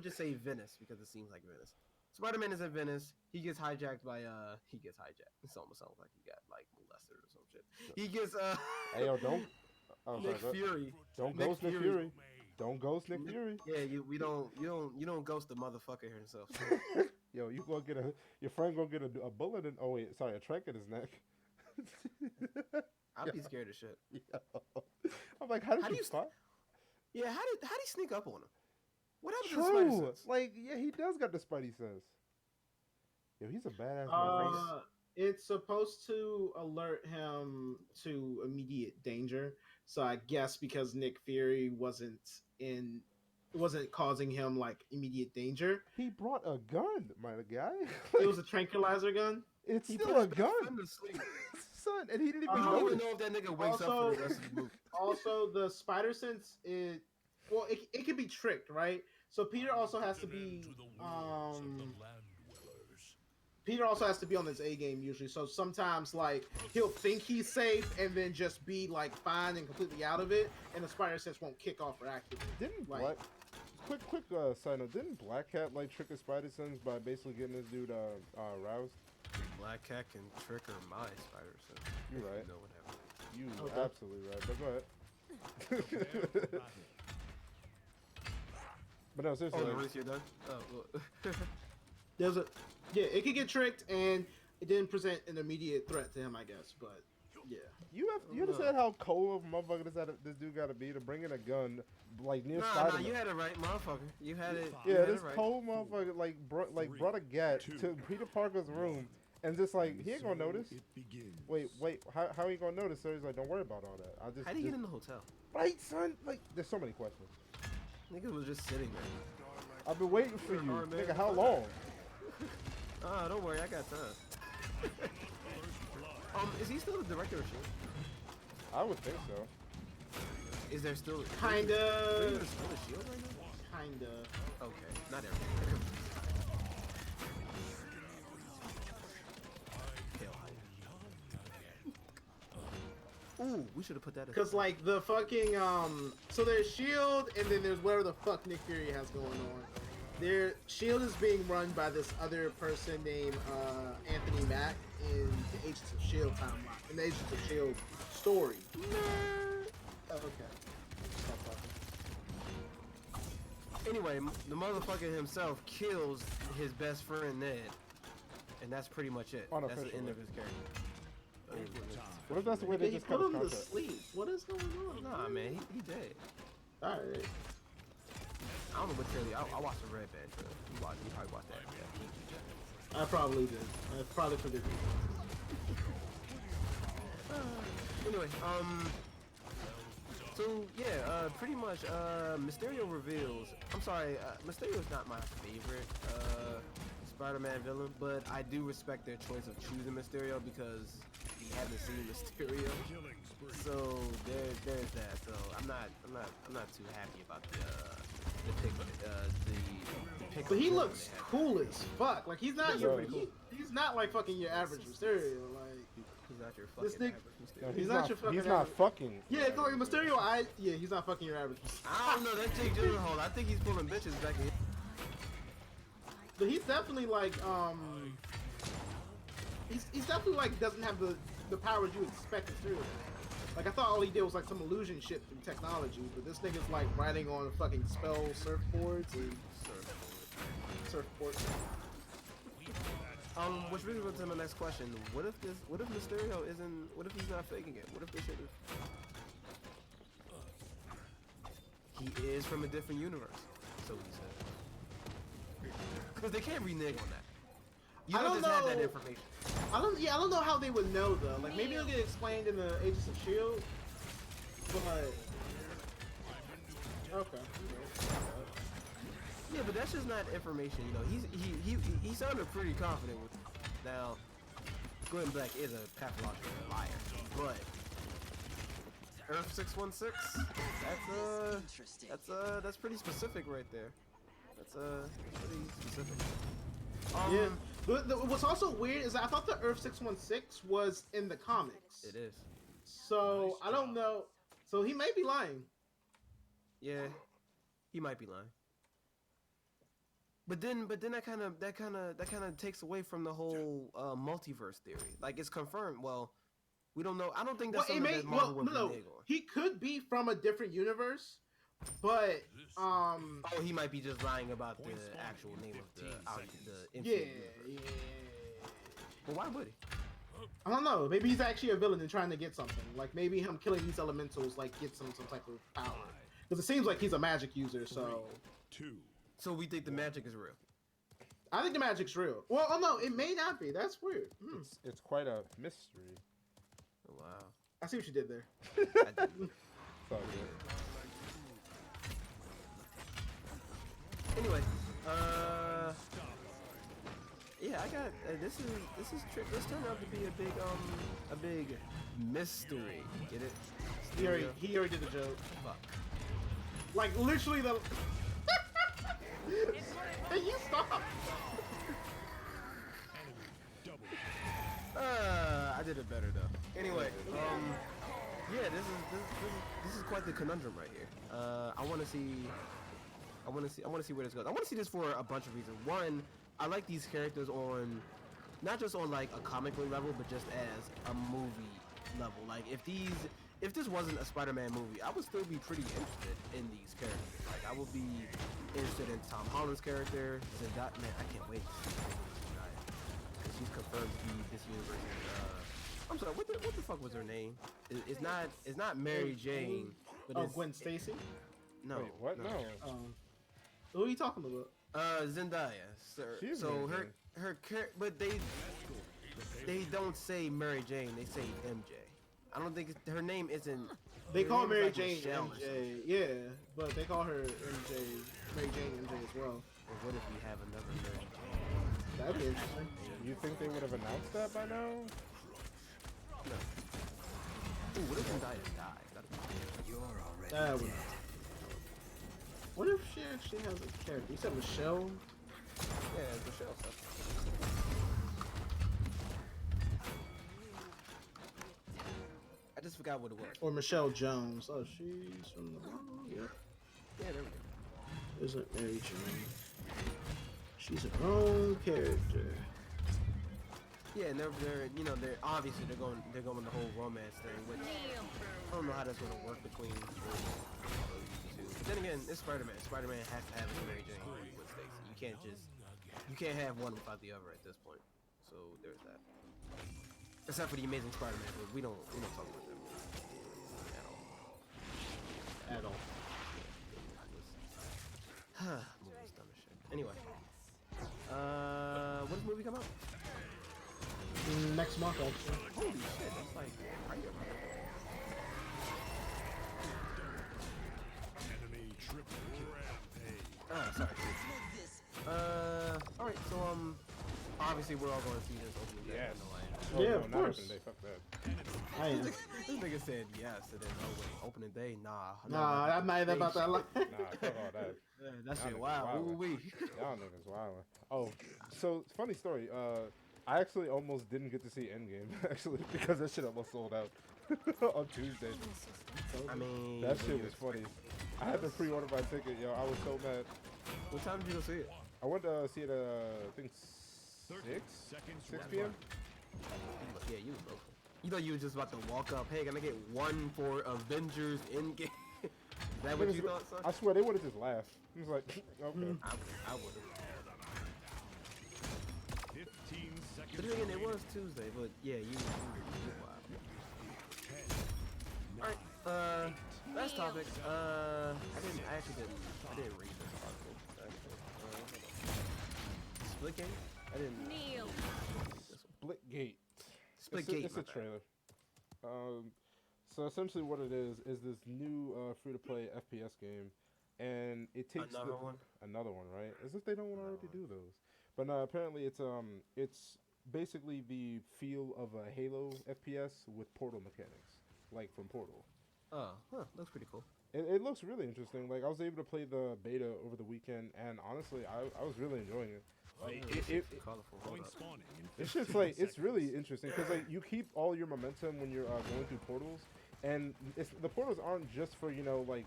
Speaker 1: just say Venice because it seems like Venice. Spider-Man is in Venice. He gets hijacked by He gets hijacked. It almost sounds like he got like molested or some shit. He gets
Speaker 2: Hey, yo, don't. Oh,
Speaker 1: Nick
Speaker 2: sorry,
Speaker 1: Fury.
Speaker 2: don't
Speaker 1: Nick
Speaker 2: ghost Nick Fury. Don't ghost Nick Fury.
Speaker 1: Yeah, you don't ghost the motherfucker himself.
Speaker 2: Yo, you gonna get your friend gonna get a bullet in. Oh wait, sorry, a trank in his neck.
Speaker 1: I'd be scared of shit.
Speaker 2: Yo. I'm like, how did you spot?
Speaker 1: Yeah, how did he sneak up on him? What happened to the Spidey
Speaker 2: True.
Speaker 1: sense?
Speaker 2: Like, yeah, he does got the Spidey sense. Yo, he's a badass motherfucker.
Speaker 3: It's supposed to alert him to immediate danger. So I guess because Nick Fury wasn't causing him like immediate danger.
Speaker 2: He brought a gun, my guy.
Speaker 3: It was a tranquilizer gun.
Speaker 2: It's
Speaker 1: He
Speaker 2: still
Speaker 1: put
Speaker 2: a
Speaker 1: his best
Speaker 2: gun,
Speaker 1: friend to sleep.
Speaker 2: son, and he didn't
Speaker 1: I
Speaker 2: even
Speaker 1: don't
Speaker 2: know
Speaker 1: even
Speaker 2: it.
Speaker 1: know if that nigga wakes up for the rest of the movie.
Speaker 3: Also, the spider sense it can be tricked, right? So Peter also has to be Peter also has to be on his A game usually. So sometimes like he'll think he's safe and then just be like fine and completely out of it, and the spider sense won't kick off or activate.
Speaker 2: Didn't
Speaker 3: Like-
Speaker 2: quick side note? Didn't Black Cat like trick his Spider Sense by basically getting this dude roused?
Speaker 1: Black Cat can trigger my spider sense.
Speaker 2: You're
Speaker 1: if
Speaker 2: right.
Speaker 1: You know what happened.
Speaker 2: You
Speaker 3: Okay.
Speaker 2: absolutely right. But go ahead. But no, seriously.
Speaker 1: Oh,
Speaker 2: like,
Speaker 1: Maurice, you're done? Oh, well.
Speaker 3: It could get tricked and it didn't present an immediate threat to him, I guess. But yeah,
Speaker 2: you understand how cold of a motherfucker this dude got to be to bring in a gun like near
Speaker 1: Nah,
Speaker 2: Spider-Man.
Speaker 1: you had it right, motherfucker. You had it. you
Speaker 2: Yeah,
Speaker 1: had
Speaker 2: this
Speaker 1: it right.
Speaker 2: cold motherfucker brought a gat to Peter Parker's room and just like he ain't gonna notice. Wait, how he gonna notice? So he's like, don't worry about all that.
Speaker 1: How do you get in the hotel?
Speaker 2: Right, son? Like, there's so many questions.
Speaker 1: Nigga was just sitting there.
Speaker 2: I've been waiting for you,
Speaker 1: hard man.
Speaker 2: nigga. How long?
Speaker 1: Ah, don't worry, I got time. Is he still the director of S.H.I.E.L.D.?
Speaker 2: I would think so.
Speaker 1: Is there still Is there
Speaker 3: kinda,
Speaker 1: still a S.H.I.E.L.D. right now?
Speaker 3: kinda.
Speaker 1: Okay, not everything. Ooh, we should have put that.
Speaker 3: Because like the fucking so there's Shield and then there's whatever the fuck Nick Fury has going on. Their Shield is being run by this other person named Anthony Mack in the Agents of Shield timeline, in the Agents of Shield story. Oh, okay. Stop talking.
Speaker 1: Anyway, the motherfucker himself kills his best friend Ned, and that's pretty much it. That's the end of his character.
Speaker 2: What if that's the way they
Speaker 3: He
Speaker 2: just cut
Speaker 3: put
Speaker 2: his
Speaker 3: him to
Speaker 2: contract?
Speaker 3: sleep. What is going on?
Speaker 1: Nah, man, he dead.
Speaker 3: Alright.
Speaker 1: I don't know what trailer. I watched the Red Band trailer. You probably watched that. Yeah.
Speaker 3: I probably did. I probably forget.
Speaker 1: Anyway, so yeah, pretty much, Mysterio reveals. I'm sorry, Mysterio's not my favorite Spider-Man villain, but I do respect their choice of choosing Mysterio because we haven't seen Mysterio. So there's that. So I'm not too happy about the pick.
Speaker 3: But he looks cool as fuck. Like he's not
Speaker 2: He
Speaker 3: your,
Speaker 2: does.
Speaker 3: he's not like fucking your average Mysterio. Like
Speaker 1: He's not your
Speaker 3: This
Speaker 1: fucking
Speaker 3: nigga-
Speaker 1: average Mysterio.
Speaker 2: No,
Speaker 3: He's not your fucking
Speaker 2: He's not
Speaker 3: average.
Speaker 2: fucking.
Speaker 3: yeah, it's like Mysterio. He's not fucking your average.
Speaker 1: I don't know, that Jake Gyllenhaal, I think he's pulling bitches back in.
Speaker 3: But he's definitely like he's definitely like doesn't have the powers you expect Mysterio. Like I thought all he did was like some illusion shit through technology, but this nigga's like riding on fucking spell surfboards and surfboards.
Speaker 1: Which brings me to my next question. What if Mysterio isn't? What if he's not faking it? What if this shit is? He is from a different universe, so he said. Because they can't renege on that. You don't just have that information.
Speaker 3: I don't know how they would know though. Like maybe it'll get explained in the Agents of Shield, but okay.
Speaker 1: Yeah, but that's just not information. You know, he sounded pretty confident with. Now, Glenn Black is a pathological liar, but Earth 616. That's pretty specific right there. That's pretty specific.
Speaker 3: Yeah. What's also weird is that I thought the Earth 616 was in the comics.
Speaker 1: It is.
Speaker 3: So I don't know. So he may be lying.
Speaker 1: Yeah, he might be lying. But then that kind of takes away from the whole multiverse theory. Like it's confirmed. Well, we don't know. I don't think that's something that Marvel would renege on.
Speaker 3: He could be from a different universe, but
Speaker 1: oh, he might be just lying about the actual name of the Infinite universe.
Speaker 3: Yeah.
Speaker 1: But why would he?
Speaker 3: I don't know. Maybe he's actually a villain and trying to get something. Like maybe him killing these elementals like gets him some type of power. Because it seems like he's a magic user.
Speaker 1: So we think the magic is real.
Speaker 3: I think the magic's real. Well, oh no, it may not be. That's weird.
Speaker 2: It's quite a mystery.
Speaker 1: Oh, wow.
Speaker 3: I see what you did there.
Speaker 1: I didn't.
Speaker 2: It's all good.
Speaker 1: Anyway, yeah, I got this turned out to be a big mystery. Get it?
Speaker 3: He already did the joke.
Speaker 1: Fuck.
Speaker 3: Like literally the. Hey, you stop.
Speaker 1: I did it better though. Anyway, yeah, this is quite the conundrum right here. I want to see where this goes. I want to see this for a bunch of reasons. One, I like these characters on, not just on like a comic book level, but just as a movie level. Like if this wasn't a Spider-Man movie, I would still be pretty interested in these characters. Like I would be interested in Tom Holland's character. Zendaya, man, I can't wait. She's confirmed to be this universe. I'm sorry, what the fuck was her name? It's not Mary Jane. But it's
Speaker 3: Gwen Stacy.
Speaker 2: Wait,
Speaker 1: No.
Speaker 2: what? No.
Speaker 3: Who are you talking about?
Speaker 1: Zendaya. Sir.
Speaker 2: She's
Speaker 1: So
Speaker 2: Mary
Speaker 1: but they don't say Mary Jane. They say MJ. I don't think her name isn't.
Speaker 3: They
Speaker 1: her
Speaker 3: call
Speaker 1: name is
Speaker 3: Mary
Speaker 1: like
Speaker 3: Jane
Speaker 1: Michelle or
Speaker 3: MJ.
Speaker 1: something.
Speaker 3: Yeah, but they call her MJ, Mary Jane MJ as well.
Speaker 1: Or what if we have another Mary Jane?
Speaker 3: That'd be interesting.
Speaker 2: You think they would have announced that by now?
Speaker 1: No. Ooh, what if Zendaya dies?
Speaker 3: That would. What if she actually has a character? You said Michelle?
Speaker 1: Yeah, it's Michelle stuff. I just forgot what it was.
Speaker 3: Or Michelle Jones. Oh, she's from the. Yep.
Speaker 1: Yeah, there we go.
Speaker 3: Isn't Mary Jane? She's her own character.
Speaker 1: Yeah, and they're obviously they're going the whole romance thing, which I don't know how that's gonna work between the two. But then again, it's Spider-Man. Spider-Man has to have a Mary Jane with Stacy. You can't have one without the other at this point. So there's that. Except for the Amazing Spider-Man, but we don't talk about that movie at all. Movie's dumb as shit. Anyway, when does the movie come out?
Speaker 3: Next month, actually.
Speaker 1: Holy shit, that's like right here.
Speaker 4: Enemy triple rampage.
Speaker 1: Sorry. Alright, so obviously we're all going to see this opening day.
Speaker 2: Yes.
Speaker 3: Yeah,
Speaker 2: no,
Speaker 3: of
Speaker 2: not
Speaker 3: course.
Speaker 2: opening day. Fuck that.
Speaker 3: I am.
Speaker 1: This nigga said yes, and then oh wait, opening day? Nah.
Speaker 3: Nah, I'm not even about that life.
Speaker 2: Nah, fuck all that.
Speaker 1: That shit
Speaker 2: Y'all
Speaker 1: wild.
Speaker 2: niggas
Speaker 1: Ooh wee.
Speaker 2: Y'all niggas wildin'. Oh, so funny story. I actually almost didn't get to see Endgame actually because that shit almost sold out on Tuesday.
Speaker 1: I mean,
Speaker 2: That shit was funny. I had to pre-order my ticket, yo. I was so mad.
Speaker 1: what time did you go see it?
Speaker 2: I went to see it at I think 6 p.m.
Speaker 1: Yeah, you was local. You thought you was just about to walk up. Hey, can I get one for Avengers Endgame? Is that what you thought, son?
Speaker 2: I swear they would have just laughed. He was like, okay.
Speaker 1: I would have.
Speaker 4: 15
Speaker 1: But then again, it was Tuesday. But yeah, you wow. All right. Last topic. I didn't read this article. Actually. Split game. I didn't.
Speaker 5: Kneel.
Speaker 2: Splitgate.
Speaker 1: Splitgate.
Speaker 2: It's a trailer. So essentially, what it is this new free-to-play FPS game, and it takes another one, right? As if they don't already do those. But no, apparently it's basically the feel of a Halo FPS with Portal mechanics, like from Portal.
Speaker 1: Oh, huh. Looks pretty cool.
Speaker 2: It looks really interesting. Like I was able to play the beta over the weekend, and honestly, I was really enjoying it. Like
Speaker 1: Colorful. Hold up.
Speaker 2: it's just like it's really interesting because like you keep all your momentum when you're going through portals, and the portals aren't just for like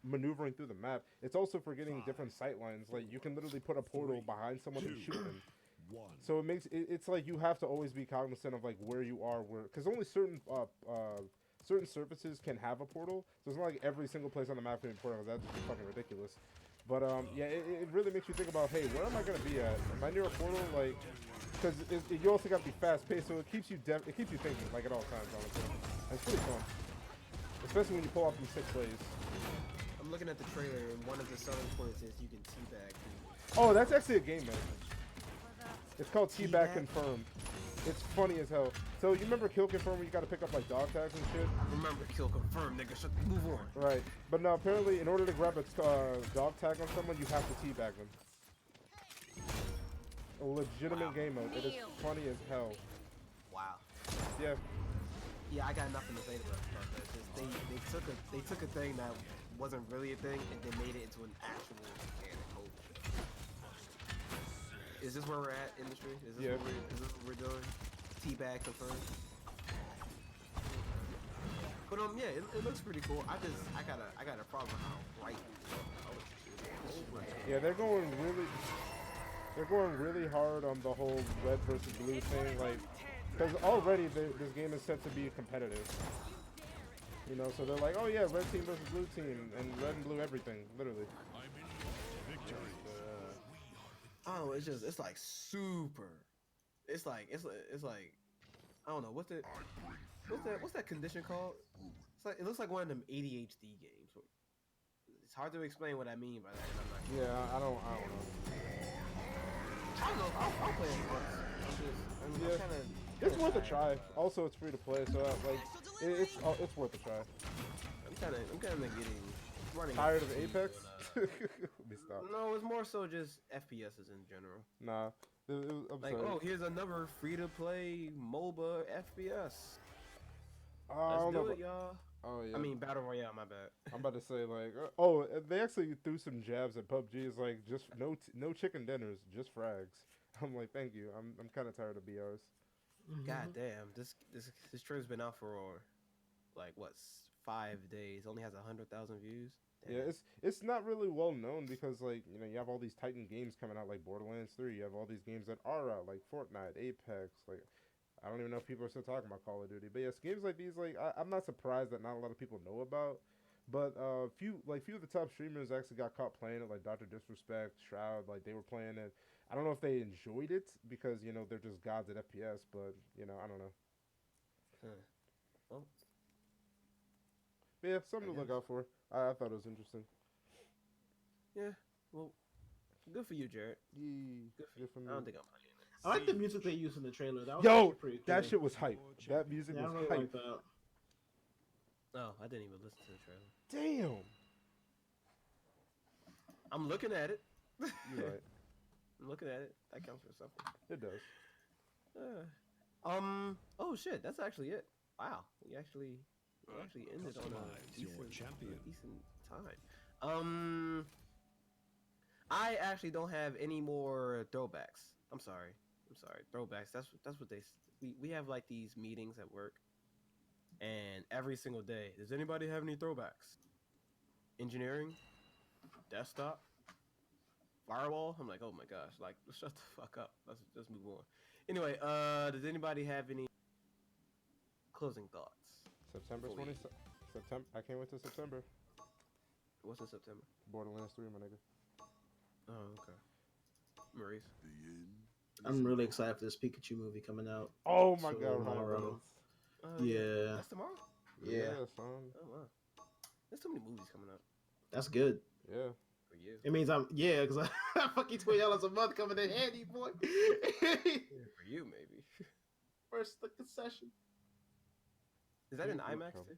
Speaker 2: maneuvering through the map. It's also for getting different sight lines. Like you can literally put a portal behind someone and shoot them. So it makes it's like you have to always be cognizant of like where you are, because only certain surfaces can have a portal. So it's not like every single place on the map can be a portal. That's just fucking ridiculous. But yeah, it really makes you think about, hey, where am I gonna be at? Am I near a portal? Like, because you also got to be fast paced, so it keeps you thinking like at all times. Honestly, and it's pretty fun, especially when you pull off these 6 plays.
Speaker 1: I'm looking at the trailer, and one of the selling points is you can teabag.
Speaker 2: Oh, that's actually a game mode. It's called TBack Confirmed. It's funny as hell. So you remember Kill Confirm where you gotta pick up like dog tags and shit?
Speaker 1: Remember Kill Confirm, nigga. Move on.
Speaker 2: Right. But no, apparently in order to grab a dog tag on someone, you have to teabag them. A legitimate game mode. It is funny as hell.
Speaker 1: Wow.
Speaker 2: Yeah.
Speaker 1: Yeah, I got nothing to say about that. Just they took a thing that wasn't really a thing and they made it into an actual mechanic. Is this where we're at, industry? Is this what we're doing? Teabag confirmed. But yeah, it looks pretty cool. I got a problem with how bright
Speaker 2: yeah, they're going really hard on the whole red versus blue thing, like, because already this game is set to be competitive. You know, so they're like, oh yeah, red team versus blue team, and red and blue everything, literally.
Speaker 1: Oh, it's like super. It's like I don't know what's that condition called? It's like it looks like one of them ADHD games. It's hard to explain what I mean by that. And I'm not sure.
Speaker 2: Yeah, I don't know.
Speaker 1: I'll play it once.
Speaker 2: It's worth a try. Also, it's free to play, so like it's worth a try.
Speaker 1: I'm kind of getting running.
Speaker 2: Tired of Apex? Let me stop.
Speaker 1: No, it's more so just FPSs in general.
Speaker 2: Nah. I'm
Speaker 1: like,
Speaker 2: sorry.
Speaker 1: oh, here's another free-to-play MOBA FPS.
Speaker 2: Let's
Speaker 1: do it, y'all.
Speaker 2: Oh, yeah.
Speaker 1: I mean, Battle Royale, my bad.
Speaker 2: I'm about to say, like, they actually threw some jabs at PUBG. It's like, just no chicken dinners, just frags. I'm like, thank you. I'm kind of tired of BRs.
Speaker 1: God damn, this trailer's been out for, like, what, 5 days. Only has 100,000 views. Damn.
Speaker 2: Yeah, it's not really well known because, like, you know, you have all these Titan games coming out, like Borderlands 3. You have all these games that are out, like Fortnite, Apex. Like, I don't even know if people are still talking about Call of Duty. But yes, games like these, like, I'm not surprised that not a lot of people know about. But few of the top streamers actually got caught playing it, like Dr. Disrespect, Shroud. Like, they were playing it. I don't know if they enjoyed it because, you know, they're just gods at FPS. But, you know, I don't know.
Speaker 1: Well.
Speaker 2: But yeah, something to look out for. I thought it was interesting.
Speaker 1: Yeah, well, good for you, Jared.
Speaker 2: Good for me.
Speaker 1: I don't think I'm playing it.
Speaker 3: I like the music they used in the trailer. That was pretty cool.
Speaker 2: That shit was hype. That music was
Speaker 3: really
Speaker 2: hype.
Speaker 3: like that.
Speaker 1: Oh, I didn't even listen to the trailer.
Speaker 2: Damn.
Speaker 1: I'm looking at it.
Speaker 2: You're right.
Speaker 1: I'm looking at it. That counts for something.
Speaker 2: It does.
Speaker 1: Oh shit, that's actually it. Wow, we actually ended on a decent time. I actually don't have any more throwbacks. I'm sorry. Throwbacks. That's what we have, like, these meetings at work, and every single day, does anybody have any throwbacks? Engineering, desktop, firewall. I'm like, oh my gosh, like, shut the fuck up. Let's just move on. Anyway, does anybody have any closing thoughts?
Speaker 2: September 20th. September. I can't wait till September.
Speaker 1: What's in September?
Speaker 2: Borderlands 3, my nigga.
Speaker 1: Oh, okay. Maurice.
Speaker 3: I'm really excited for this Pikachu movie coming out.
Speaker 2: Oh my god,
Speaker 3: Tomorrow.
Speaker 2: Ryan.
Speaker 3: Yeah.
Speaker 1: That's tomorrow.
Speaker 3: Yeah.
Speaker 2: Son.
Speaker 1: Oh wow. There's so many movies coming out
Speaker 3: That's good.
Speaker 2: Yeah.
Speaker 1: for you.
Speaker 3: It means because I fucking $20 a month coming in handy, boy.
Speaker 1: For you, maybe.
Speaker 3: First the concession.
Speaker 1: Is that in IMAX too?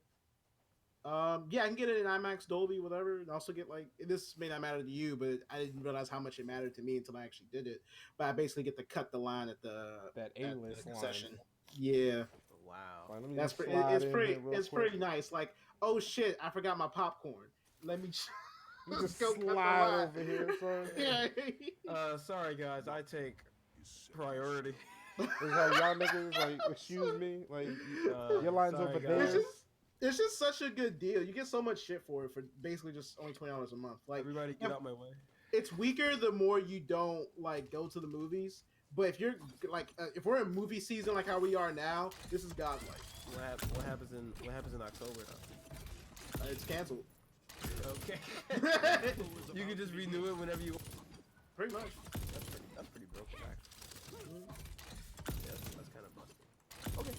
Speaker 3: Yeah, I can get it in IMAX, Dolby, whatever. And also get this may not matter to you, but I didn't realize how much it mattered to me until I actually did it. But I basically get to cut the line at the
Speaker 2: A-list
Speaker 3: concession.
Speaker 2: line.
Speaker 3: Yeah,
Speaker 1: Wow.
Speaker 2: Fine, let me
Speaker 3: that's
Speaker 2: just
Speaker 3: pretty.
Speaker 2: slide
Speaker 3: It's
Speaker 2: in
Speaker 3: pretty.
Speaker 2: here real
Speaker 3: It's
Speaker 2: quick.
Speaker 3: pretty nice. Like, oh shit, I forgot my popcorn. Let me
Speaker 2: You
Speaker 3: just
Speaker 2: just
Speaker 3: go cut the
Speaker 2: slide
Speaker 3: line.
Speaker 2: over here, son.
Speaker 3: Yeah.
Speaker 1: Sorry guys, I take priority.
Speaker 2: It's like y'all niggas like, excuse me, like your line's
Speaker 1: sorry,
Speaker 2: over
Speaker 1: guys.
Speaker 2: there.
Speaker 3: It's just such a good deal. You get so much shit for it for basically just only $20 a month. Like,
Speaker 1: Everybody get out my way.
Speaker 3: it's weaker the more you don't go to the movies. But if you're if we're in movie season like how we are now, this is godlike.
Speaker 1: What happens in October though?
Speaker 3: It's canceled.
Speaker 1: Okay. You can just renew it whenever you want.
Speaker 3: Pretty much.
Speaker 1: That's pretty broken actually. Yeah, that's kind of busted. Okay.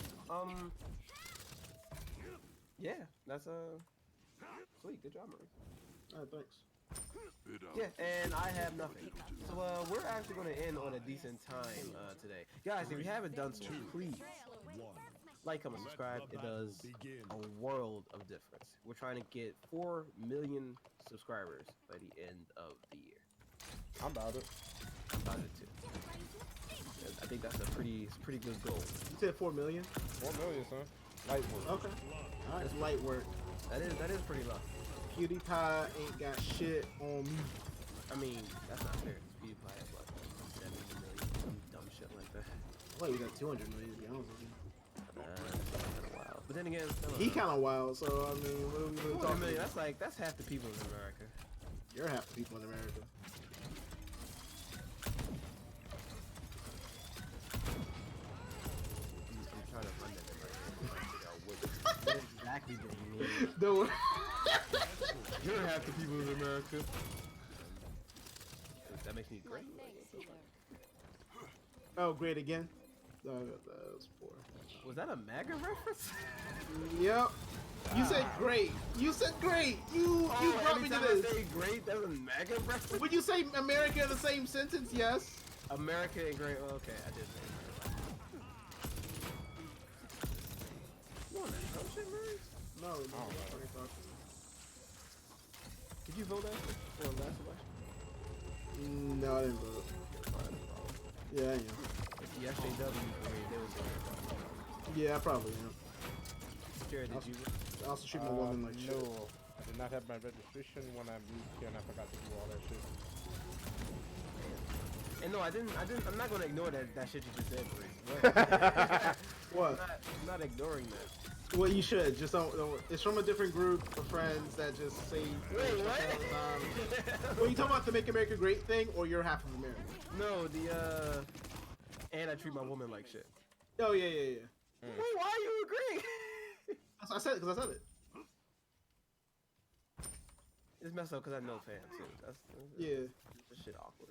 Speaker 1: Yeah, that's sweet. Good job, Marie.
Speaker 3: Thanks.
Speaker 1: Yeah, and I have nothing. So we're actually going to end on a decent time today, guys. If you haven't done so, please like, comment, subscribe. It does a world of difference. We're trying to get 4 million subscribers by the end of the year.
Speaker 2: I'm about it.
Speaker 1: I'm about it too. I think that's a pretty good goal.
Speaker 3: You said 4 million?
Speaker 2: 4 million, son. Light work.
Speaker 3: Okay. All right, it's light work.
Speaker 1: That is pretty low.
Speaker 3: PewDiePie ain't got shit on me.
Speaker 1: I mean, that's not fair. PewDiePie has like 70 million, some dumb shit like that.
Speaker 3: Well, we got 200 million to be honest with you.
Speaker 1: That's kind of wild. But then again,
Speaker 3: He kind of wild, so I mean, what are we really
Speaker 1: 200
Speaker 3: talking
Speaker 1: million,
Speaker 3: about?
Speaker 1: that's half the people in America.
Speaker 3: You're half the people in America.
Speaker 1: I'm trying to find that in what exactly do you mean?
Speaker 3: No.
Speaker 1: You're half the people in America. That makes me great.
Speaker 3: Oh, great again. No, that was 4.
Speaker 1: Was that a MAGA reference?
Speaker 3: Yep. You said great. You said great. You brought me to
Speaker 1: every time
Speaker 3: this.
Speaker 1: I say great, that's a MAGA reference?
Speaker 3: When you say America in the same sentence, yes.
Speaker 1: America and great. Well, okay, I did say America. You want that dumb shit, Murray?
Speaker 3: No, no.
Speaker 1: Did you vote that for last election?
Speaker 3: No, I didn't vote. Yeah, I am.
Speaker 1: If the SJW they was
Speaker 3: Yeah, I probably am.
Speaker 1: Jared, did you?
Speaker 3: I also treat my woman like shit.
Speaker 2: No, I did not have my registration when I moved here, and I forgot to do all that shit.
Speaker 1: And no, I didn't. I'm not gonna ignore that shit you just said, Maurice.
Speaker 3: What?
Speaker 1: I'm not ignoring that.
Speaker 3: Well, you should. Just don't. It's from a different group of friends that just say.
Speaker 1: Wait, what?
Speaker 3: Well, you talking about the Make America Great thing, or you're half of America?
Speaker 1: No, and I treat my woman like shit.
Speaker 3: Oh yeah.
Speaker 1: Wait, why are you agreeing?
Speaker 3: I said it because I said it.
Speaker 1: It's messed up because I know fans too.
Speaker 3: Yeah.
Speaker 1: This shit awkward.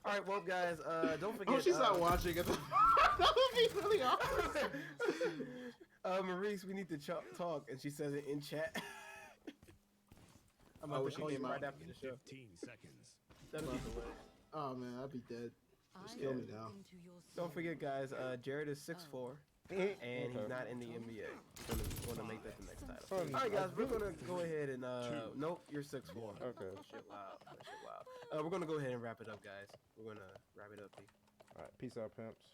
Speaker 1: All right, well, guys, don't forget.
Speaker 3: Oh, she's not watching it. That would be really awkward.
Speaker 1: Maurice, we need to talk, and she says it in chat. I'm about to call you right after the show.
Speaker 4: 15 seconds.
Speaker 1: That'll be the way.
Speaker 3: Oh man, I'd be dead. Just kill me now.
Speaker 1: Don't forget, guys. Jared is 6'4", and he's not in the NBA. We're gonna make that the next title.
Speaker 2: Son,
Speaker 1: All right, guys, we're gonna go ahead and nope, you're 6'4".
Speaker 2: Okay.
Speaker 1: Shit, wow. Shit, wow. We're gonna go ahead and wrap it up, guys. We're gonna wrap it up here.
Speaker 2: All right, peace out, pimps.